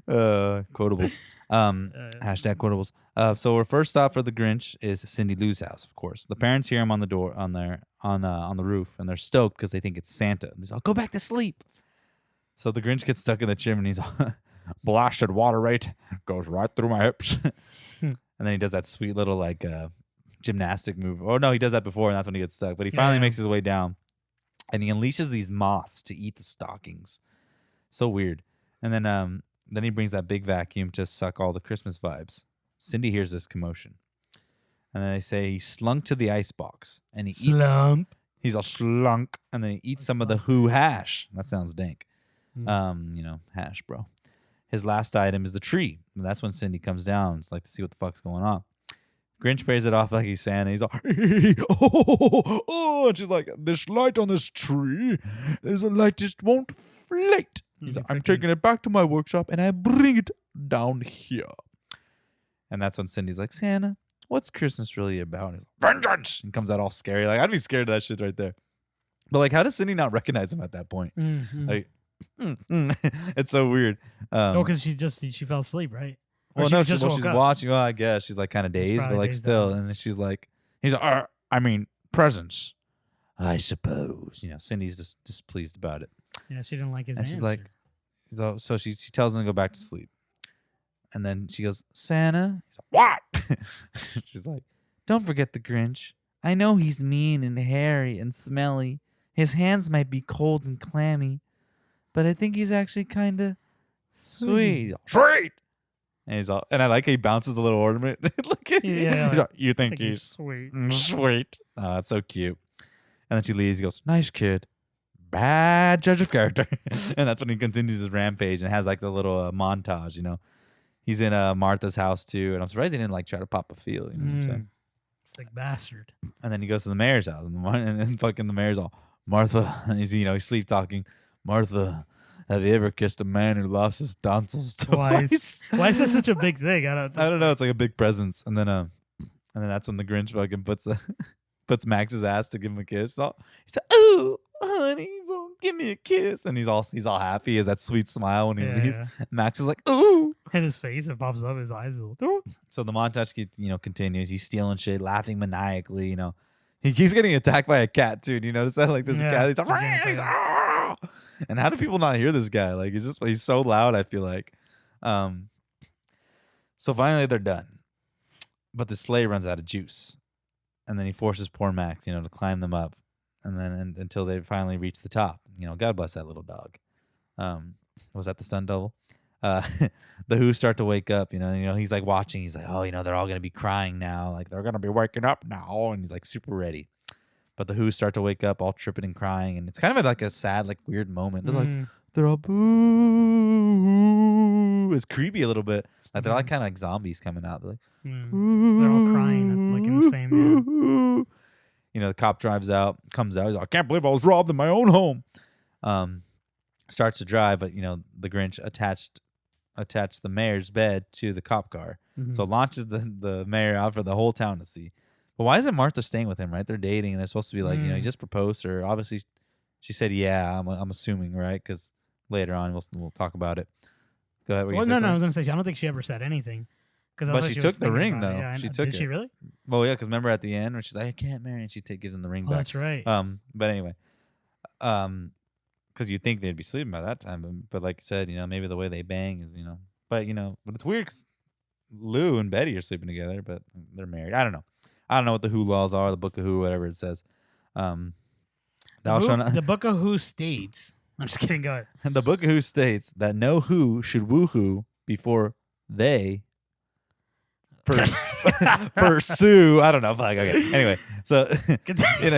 B: Quotables. Hashtag quotables. So our first stop for the Grinch is Cindy Lou's house, of course. The parents hear him on the door on the roof, and they're stoked because they think it's Santa. They're like, go back to sleep. So the Grinch gets stuck in the chimney. He's blasted water rate goes right through my hips. And then he does that sweet little like gymnastic move. Oh no, he does that before, and that's when he gets stuck. But he finally makes his way down, and he unleashes these moths to eat the stockings. So weird. And then he brings that big vacuum to suck all the Christmas vibes. Cindy hears this commotion, and then they say he slunk to the icebox, and he eats. He's a slunk, and then he eats some of the Who hash. That sounds dank. Hash, bro. His last item is the tree. And that's when Cindy comes down. It's like to see what the fuck's going on. Grinch plays it off like he's Santa. He's all, and she's like, this light on this tree is a light just won't flate. He's like, I'm taking it back to my workshop and I bring it down here. And that's when Cindy's like, Santa, what's Christmas really about? And he's like, vengeance! And comes out all scary. Like, I'd be scared of that shit right there. But like, how does Cindy not recognize him at that point?
A: Mm-hmm.
B: Like, it's so weird.
A: Because she fell asleep, right?
B: Well, no, she's watching. Well, I guess she's like kind of dazed, but like
A: dazed
B: still.
A: out.
B: And then she's like, he's like, I mean, presents, I suppose. You know, Cindy's just displeased about it.
A: Yeah, she didn't like his
B: and
A: answer.
B: she's like, so she tells him to go back to sleep. And then she goes, Santa? He's like, what? She's like, don't forget the Grinch. I know he's mean and hairy and smelly. His hands might be cold and clammy, but I think he's actually kind of sweet. Sweet! And he's all, and I like how he bounces a little ornament. Look at you think he's
A: sweet.
B: Sweet. Oh, that's so cute. And then she leaves. He goes, nice kid. Bad judge of character. And that's when he continues his rampage and has like the little montage, you know. He's in Martha's house too. And I'm surprised he didn't like try to pop a feel, you know what I'm saying?
A: It's like bastard.
B: And then he goes to the mayor's house. And then fucking the mayor's all, Martha, and he's sleep talking. Martha, have you ever kissed a man who lost his tonsils twice?
A: Why is that such a big thing? I
B: don't know. It's like a big presence. And then that's when the Grinch fucking puts Max's ass to give him a kiss. He's like, oh, honey, give me a kiss. And he's all happy. He has that sweet smile when he leaves. Yeah. Max is like, ooh.
A: And his face, it pops up, his eyes.
B: So the montage continues. He's stealing shit, laughing maniacally, you know. He keeps getting attacked by a cat too. Do you notice that? Like this cat, he's like, and how do people not hear this guy? Like he's so loud. I feel like. So finally they're done, but the sleigh runs out of juice, and then he forces poor Max, to climb them up, and then until they finally reach the top. God bless that little dog. Was that the stunt double? The Who start to wake up, he's like watching. He's like, oh, they're all going to be crying now. Like they're going to be waking up now. And he's like super ready. But the Who start to wake up all tripping and crying. And it's kind of like a sad, like weird moment. They're like, they're all boo. It's creepy a little bit. Like they're like kind of like zombies coming out. They're like,
A: they're all crying like in the same,
B: the cop comes out. He's like, I can't believe I was robbed in my own home. Starts to drive, but the Grinch attached the mayor's bed to the cop car, so launches the mayor out for the whole town to see. But why isn't Martha staying with him? Right, they're dating, and they're supposed to be like, he just proposed to her. Obviously, she said, "Yeah." I'm assuming, right? Because later on we'll talk about it. Go ahead.
A: Well, no, I was gonna say I don't think she ever said anything.
B: But she took the ring though.
A: Yeah,
B: she took it.
A: Did she really?
B: Well, yeah, because remember at the end when she's like, "I can't marry," and she gives him the ring back.
A: That's right.
B: But anyway, because you'd think they'd be sleeping by that time, but like you said, maybe the way they bang is, but it's weird because Lou and Betty are sleeping together, but they're married. I don't know what the Who laws are, the Book of Who, whatever it says. Um,
A: The book of Who states. I'm just kidding. Go ahead.
B: the book of Who states that no who should woohoo before they pursue. I don't know. Fuck. Okay. Anyway, so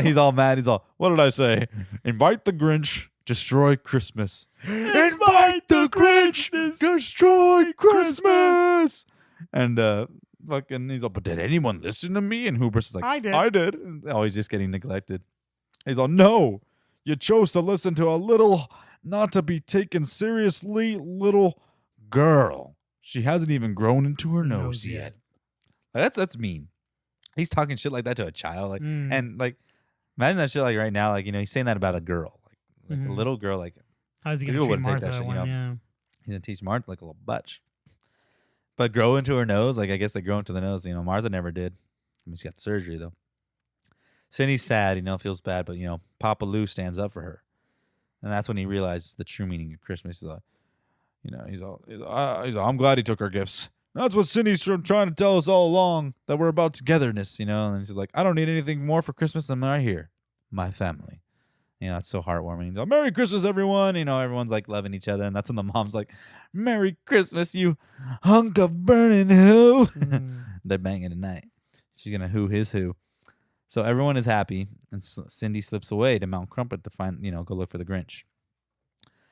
B: he's all mad. He's all, what did I say? Invite the Grinch, destroy Christmas. Invite the Grinch, destroy Christmas. And fucking, he's all, but did anyone listen to me? And Hooper's like, I did. Oh, he's just getting neglected. He's all, no, you chose to listen to a little, not to be taken seriously, little girl. She hasn't even grown into her nose yet. That's mean. He's talking shit like that to a child, like, and like, imagine that shit like right now, like he's saying that about a girl, like a little girl, like
A: how's he gonna treat Martha? He's
B: gonna teach Martha like a little butch, but grow into her nose. Like I guess they grow into the nose. Martha never did. I mean, she got surgery though. Cindy's sad, feels bad, but Papa Lou stands up for her, and that's when he realizes the true meaning of Christmas. He's like, he's all, I'm glad he took our gifts. That's what Cindy's trying to tell us all along, that we're about togetherness, And she's like, I don't need anything more for Christmas than right here, my family. It's so heartwarming. He's like, Merry Christmas, everyone. Everyone's like loving each other. And that's when the mom's like, Merry Christmas, you hunk of burning who. They're banging tonight. She's going to who his who. So everyone is happy. And Cindy slips away to Mount Crumpet to find, go look for the Grinch.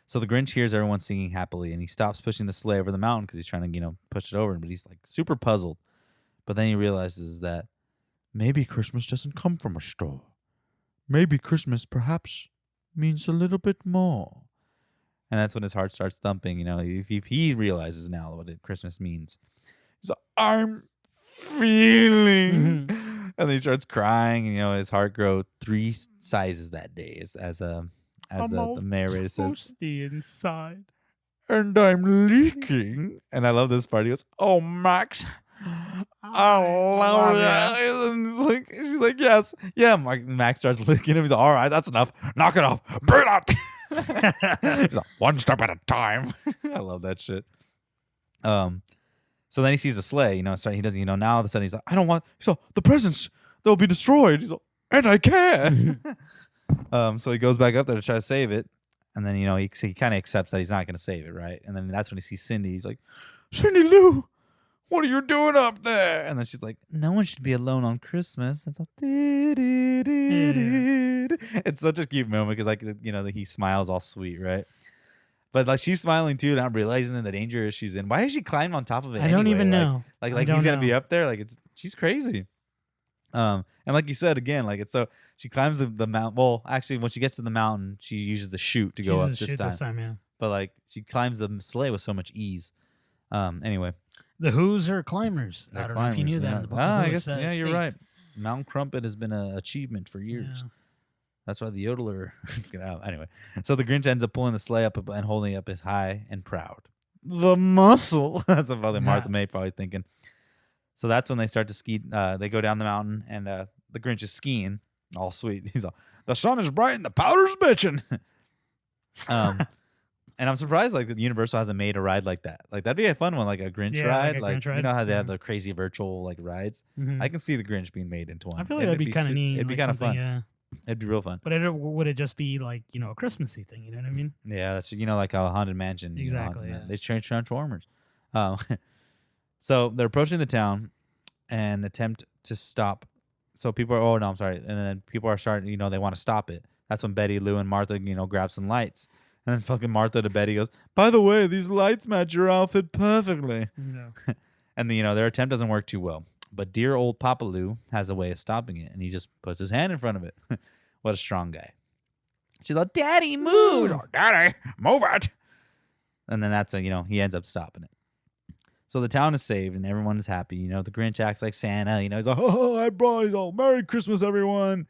B: So the Grinch hears everyone singing happily, and he stops pushing the sleigh over the mountain because he's trying to, push it over. But he's like super puzzled. But then he realizes that maybe Christmas doesn't come from a store. Maybe Christmas perhaps means a little bit more. And that's when his heart starts thumping. If he realizes now what Christmas means. He's like, I'm feeling. And then he starts crying. And, his heart grows 3 sizes that day as the narrator says,
A: inside.
B: And I'm leaking. And I love this part. He goes, oh, Max, I love you. And she's like, yes. Yeah, Max starts licking him. He's like, all right, that's enough. Knock it off. Burn it. He's like, one step at a time. I love that shit. So then he sees the sleigh, so he doesn't, now all of a sudden he's like, I don't want, so the presents, they'll be destroyed. He's like, and I can. So he goes back up there to try to save it. And then, he kind of accepts that he's not going to save it, right? And then that's when he sees Cindy. He's like, Cindy Lou, what are you doing up there? And then she's like, no one should be alone on Christmas. It's like, it's such a cute moment because, he smiles all sweet, right? But like she's smiling too, not realizing the danger she's in. Why is she climbing on top of it?
A: I don't even know.
B: Like he's going to be up there. She's crazy. And like you said again, so she climbs the mountain. Well, actually, when she gets to the mountain, she uses the chute to go up this time. Yeah. But she climbs the sleigh with so much ease. Anyway,
A: the Who's are climbers. I don't know if you knew that. In the book
B: I guess you're right. Mount Crumpet has been an achievement for years. Yeah. That's why the yodeler. Anyway, so the Grinch ends up pulling the sleigh up and holding it up as high and proud. The muscle. That's what probably Martha May probably thinking. So that's when they start to ski. They go down the mountain, and the Grinch is skiing, all sweet. He's all, the sun is bright and the powder's bitching. And I'm surprised the Universal hasn't made a ride like that. That'd be a fun one, like a Grinch ride.
A: Grinch ride.
B: You know how they have the crazy virtual rides. Mm-hmm. I can see the Grinch being made into one.
A: I feel like that'd be kind of neat.
B: It'd be kind of fun.
A: Yeah.
B: It'd be real fun.
A: But would it just be a Christmassy thing? You know what I mean?
B: Yeah, that's like a haunted mansion.
A: Exactly.
B: They change Transformers. So they're approaching the town and attempt to stop. So people are, oh no, I'm sorry. And then people are starting, they want to stop it. That's when Betty, Lou, and Martha, grab some lights. And then fucking Martha to Betty goes, by the way, these lights match your outfit perfectly. No. And their attempt doesn't work too well. But dear old Papa Lou has a way of stopping it, and he just puts his hand in front of it. What a strong guy. She's like, Daddy, move. Like, Daddy, move it. And then that's he ends up stopping it. So the town is saved, and everyone is happy. The Grinch acts like Santa. He's like, oh, he's all, Merry Christmas, everyone.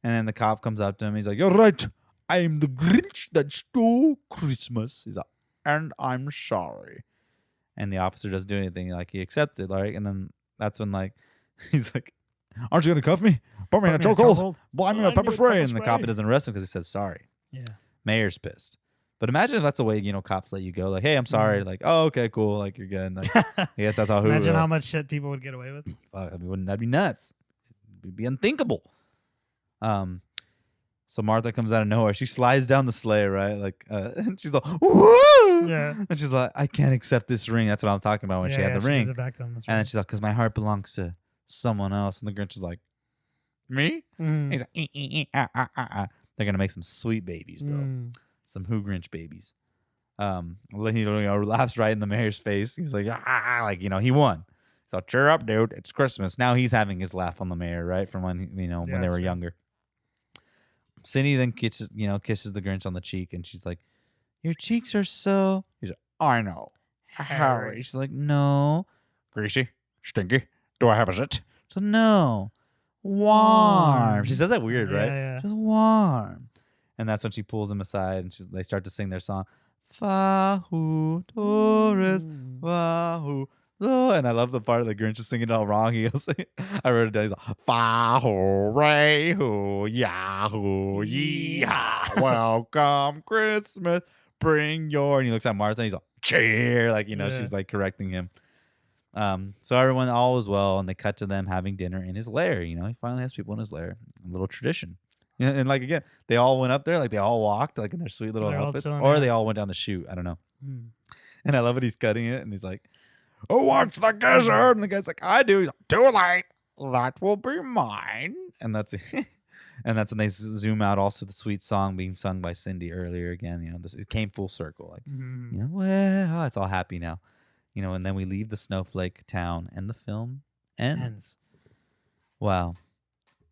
B: And then the cop comes up to him. He's like, you're right. I am the Grinch that stole Christmas. He's like, and I'm sorry. And the officer doesn't do anything. He accepts it, and then that's when he's like, aren't you gonna cuff me? Put me in a chokehold. Blind me with pepper spray. And the cop doesn't arrest him because he says sorry.
A: Yeah.
B: Mayor's pissed. But imagine if that's the way cops let you go. Hey, I'm sorry. Oh, okay, cool. You're good. I guess that's how.
A: Imagine how much shit people would get away with.
B: That'd be nuts. It'd be unthinkable. So Martha comes out of nowhere. She slides down the sleigh, right? Like, and she's like, woo!
A: Yeah.
B: And she's like, I can't accept this ring. That's what I'm talking about when she had the ring.
A: Gives it back to him. That's
B: And then
A: right.
B: she's like, because my heart belongs to someone else. And the Grinch is like, me?
A: Mm.
B: He's like, They're going to make some sweet babies, bro.
A: Mm.
B: Some Who Grinch babies. He laughs right in the mayor's face. He's like, like, he won. So cheer up, dude. It's Christmas. Now he's having his laugh on the mayor, right? From when, when they were younger. Cindy then kisses the Grinch on the cheek, and she's like, your cheeks are so... He's like, I know. Harry. She's like, no. Greasy? Stinky? Do I have a zit? So no. Warm. She says that weird, right?
A: Yeah.
B: Just warm. And that's when she pulls him aside, and they start to sing their song. Fahu Torres, Fahu. Oh, and I love the part of the Grinch is singing it all wrong. He goes, I wrote it down. He's like, Fahu, Rehu, Yahoo, Yeehaw, welcome Christmas, bring your. And he looks at Martha and he's like, cheer. Like, she's like correcting him. So everyone, all is well, and they cut to them having dinner in his lair. He finally has people in his lair. A little tradition. And like, again, they all went up there, like they all walked like in their sweet little outfits, or they all went down the chute. I don't know. And I love it. He's cutting it, and he's like, who wants the gizzard? And the guy's like, I do. He's like, too late. That will be mine. And that's it. And that's when they zoom out also the sweet song being sung by Cindy earlier again. It came full circle. Like, well, it's all happy now. And then we leave the snowflake town and the film ends. Wow.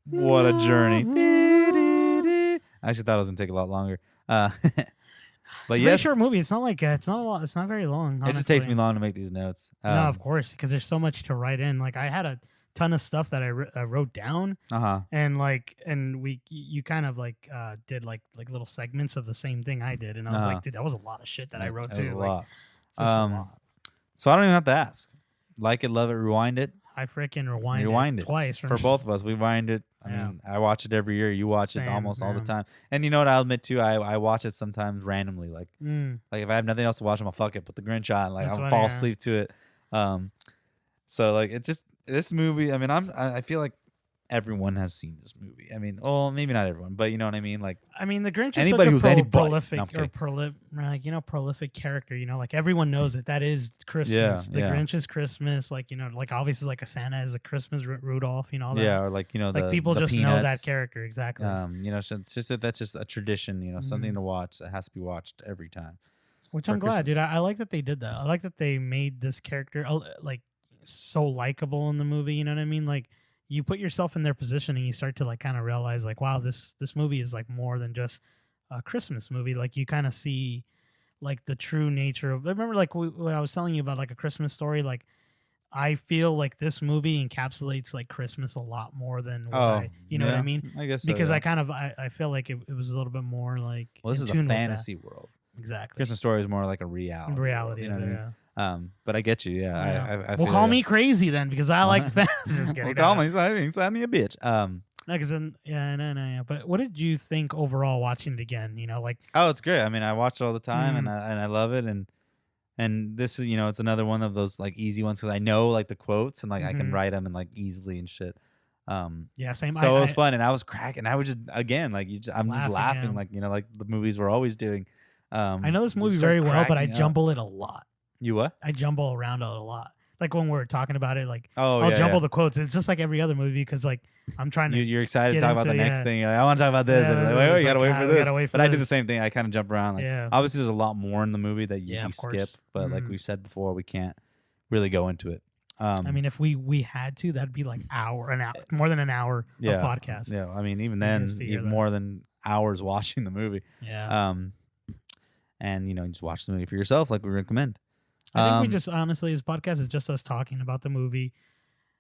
B: What a journey. I actually thought it was going to take a lot longer. But
A: it's a very short movie. It's not like it's not a lot. It's not very long. Honestly.
B: It just takes me long to make these notes.
A: No, of course, because there's so much to write in. Like I had a ton of stuff that I wrote down, and you kind of like did like little segments of the same thing I did, and I was like, dude, that was a lot of shit that I wrote too.
B: A lot. A lot. So I don't even have to ask. Like it, love it, rewind it.
A: I freaking rewind it twice
B: for both of us. We wind it. I mean, I watch it every year. You watch it almost all the time. And you know what? I'll admit too, I watch it sometimes randomly. Like if I have nothing else to watch, I'm gonna fuck it, put the Grinch on. Like I'll fall asleep to it. So like it's just this movie. I mean, I feel like everyone has seen this movie. I mean, maybe not everyone, but you know what I mean. Like,
A: I mean, the Grinch is such a prolific character. Like everyone knows it. That is Christmas. The Grinch is Christmas. Like like obviously like a Santa is a Christmas Rudolph. All that.
B: Yeah, or like like
A: people
B: the
A: just
B: Peanuts.
A: know that character exactly.
B: It's just that's just a tradition. Something to watch that has to be watched every time.
A: Which I'm glad, dude. I like that they did that. I like that they made this character like so likable in the movie. You know what I mean? Like. You put yourself in their position and you start to like kind of realize like, wow, this movie is like more than just a Christmas movie. Like you kind of see like the true nature of, remember like when I was telling you about like a Christmas Story, like I feel like this movie encapsulates like Christmas a lot more than what you know what I mean?
B: I guess so,
A: because I feel like it was a little bit more like,
B: well, this is a fantasy world.
A: Exactly.
B: Christmas Story is more like a reality.
A: Reality,
B: you know what I mean?
A: Yeah.
B: But I get you. Yeah. I
A: well, call me crazy then because I like fans. Just kidding.
B: Call me. Sign me a bitch.
A: No, because then, no. But what did you think overall watching it again? Like,
B: oh, it's great. I mean, I watch it all the time, and I love it, and this is it's another one of those like easy ones because I know like the quotes and like I can write them and like easily and shit.
A: Yeah, same.
B: So it was fun, and I was cracking. I would just again like I'm just laughing like like the movies we're always doing.
A: I know this movie very well, but I jumble it a lot.
B: You what?
A: I jumble around it a lot. Like when we're talking about it, like
B: I'll
A: jumble the quotes. It's just like every other movie because like I'm trying to.
B: You're excited to talk about the next thing. You're like, I want to talk about this. And like, wait, you gotta wait for this. But I do the same thing. I kind of jump around. Like, obviously, there's a lot more in the movie that you skip. But like we've said before, we can't really go into it.
A: I mean, if we had to, that'd be like more than an hour of podcast.
B: Yeah, I mean, even then, even more than hours watching the movie.
A: Yeah.
B: And just watch the movie for yourself, like we recommend.
A: I think we just honestly, this podcast is just us talking about the movie.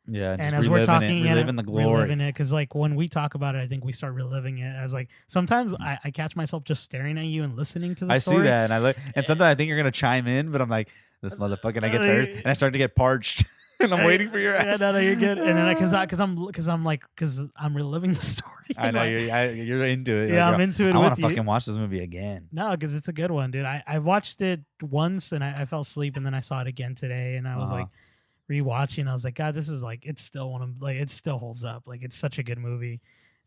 B: Yeah,
A: and as we're talking,
B: reliving the glory,
A: reliving it, because like when we talk about it, I think we start reliving it as like sometimes I catch myself just staring at you and listening to the story.
B: I see that, and I look, and sometimes I think you're gonna chime in, but I'm like, this motherfucker, and I get there, and I start to get parched. And I'm waiting for your ass.
A: Yeah, no, you're good. And then because I'm reliving the story.
B: I know you're into it.
A: Yeah, I'm into it.
B: I want to fucking watch this movie again.
A: No, because it's a good one, dude. I watched it once and I fell asleep, and then I saw it again today, and I was like rewatching. I was like, God, this is like it's still one of like it still holds up. Like it's such a good movie.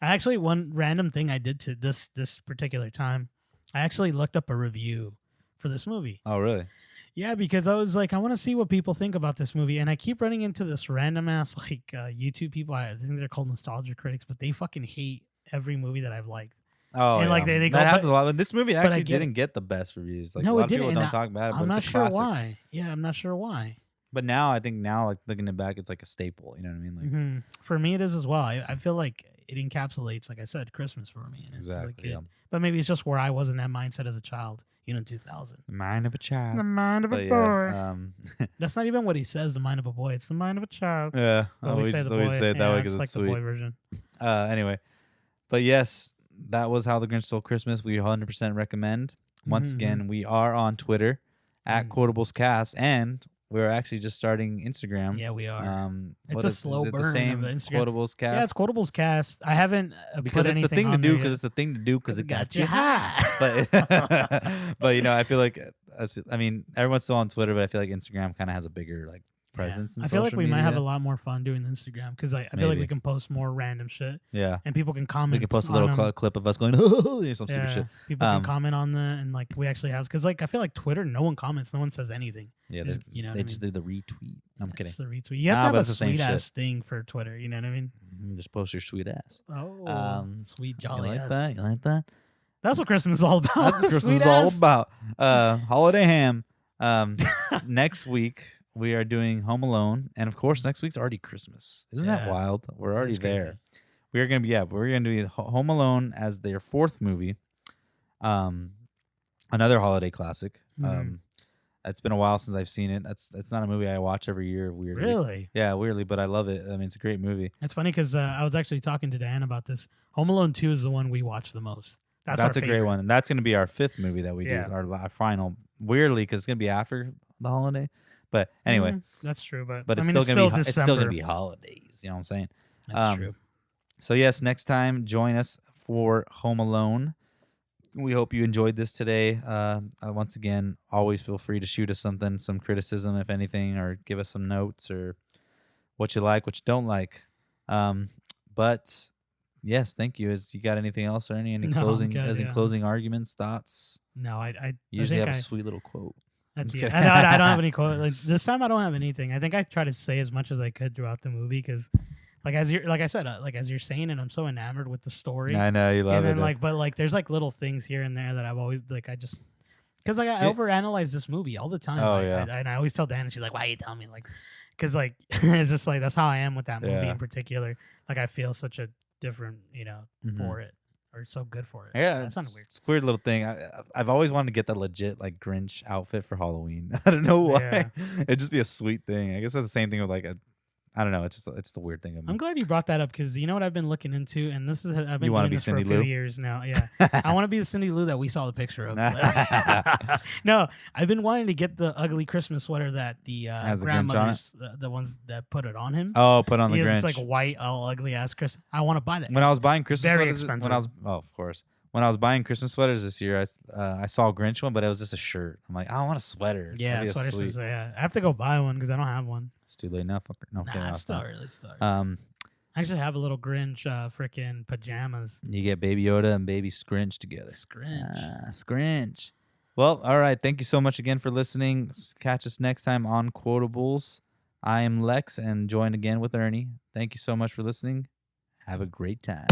A: Actually, one random thing I did to this particular time, I actually looked up a review for this movie.
B: Oh, really?
A: Yeah, because I was like, I want to see what people think about this movie, and I keep running into this random ass like YouTube people. I think they're called nostalgia critics, but they fucking hate every movie that I've liked.
B: Oh,
A: And
B: yeah.
A: like they go,
B: that happens
A: but,
B: a lot. But this movie
A: but I
B: actually
A: get
B: didn't
A: it.
B: get the best reviews. Like a
A: No,
B: lot
A: it
B: of
A: didn't.
B: people
A: And
B: don't talk about it, but
A: I'm not
B: it's a
A: sure
B: classic.
A: why. Yeah, I'm not sure why.
B: But now I think like looking it back, it's like a staple. You know what I mean? Like
A: For me, it is as well. I feel like it encapsulates, like I said, Christmas for me. And
B: exactly.
A: It's like but maybe it's just where I was in that mindset as a child. 2000.
B: The mind of a child.
A: The mind of a boy. That's not even what he says. The mind of a boy. It's the mind of a child.
B: Yeah,
A: But we say the boy.
B: say it that way because
A: it's
B: it's
A: like
B: sweet.
A: the boy version.
B: Anyway, but yes, that was How the Grinch Stole Christmas. We 100% recommend. Once again, we are on Twitter at Quotables Cast, and we're actually just starting Instagram.
A: Yeah, we are.
B: It's
A: a slow burn.
B: The same
A: of Instagram.
B: Quotables Cast.
A: Yeah, it's Quotables Cast. I haven't
B: because it's the thing to do. Because it's the thing to do. Because it got you high. But I feel like everyone's still on Twitter, but I feel like Instagram kind of has a bigger like presence.
A: I feel like we might have a lot more fun doing Instagram because I feel like we can post more random shit.
B: Yeah,
A: and people can comment.
B: We can post a little clip of us going, oh, some stupid shit.
A: People can comment on that, and like we actually have because like I feel like Twitter, no one comments, no one says anything.
B: Yeah, they just do the retweet. I'm kidding.
A: Just the retweet. You have to have a sweet ass thing for Twitter. You know what I mean?
B: Just post your sweet ass.
A: Oh, sweet jolly ass.
B: You like that?
A: That's what Christmas is all about.
B: That's what Christmas is all about. Holiday ham. Next week we are doing Home Alone, and of course next week's already Christmas. Isn't that wild? We're already there. We're gonna do Home Alone as their fourth movie. Another holiday classic. It's been a while since I've seen it. It's not a movie I watch every year. Weirdly,
A: really?
B: Yeah, weirdly, but I love it. I mean, it's a great movie.
A: It's funny because I was actually talking to Dan about this. Home Alone 2 is the one we watch the most.
B: That's a great one, and that's going to be our fifth movie that we do. Our final. Weirdly, because it's going to be after the holiday. But anyway,
A: that's true. But
B: it's still going to be holidays. You know what I'm saying?
A: That's true.
B: So yes, next time join us for Home Alone. We hope you enjoyed this today. Once again, always feel free to shoot us something, some criticism, if anything, or give us some notes or what you like, what you don't like. But yes, thank you. You got anything else or any closing arguments, thoughts?
A: No, I
B: usually have a sweet little quote.
A: I don't have any quote. Like, this time I don't have anything. I think I try to say as much as I could throughout the movie because. Like as you're saying it, I'm so enamored with the story.
B: I know you love it.
A: And then but there's like little things here and there that I've always because I overanalyze this movie all the time.
B: Oh
A: and I always tell Dan, and she's like, "Why are you telling me?" Like, because it's just like that's how I am with that movie in particular. Like I feel such a different, for it or so good for it.
B: Yeah,
A: that sounds weird.
B: It's a weird little thing. I've always wanted to get the legit like Grinch outfit for Halloween. I don't know why.
A: Yeah.
B: It'd just be a sweet thing. I guess that's the same thing with like a. I don't know. It's just a weird thing.
A: I'm glad you brought that up because you know what I've been looking into, and this is I've been
B: doing
A: this
B: Cindy
A: for a few
B: Lou?
A: years now. Yeah, I want to be the Cindy Lou that we saw the picture of. No, I've been wanting to get the ugly Christmas sweater that the grandmothers, the ones that put it on him.
B: Oh, put on the Grinch.
A: It's like a white, all ugly ass Christmas. I want to buy that.
B: When I was buying Christmas
A: very
B: sweaters,
A: expensive.
B: Of course. When I was buying Christmas sweaters this year, I saw a Grinch one, but it was just a shirt. I'm like, I want a sweater.
A: Yeah, sweaters. I have to go buy one because I don't have one.
B: It's too late now. No,
A: it's not really. I actually have a little Grinch freaking pajamas.
B: You get Baby Yoda and Baby Grinch together.
A: Grinch.
B: Well, all right. Thank you so much again for listening. Catch us next time on Quotables. I am Lex and join again with Ernie. Thank you so much for listening. Have a great time.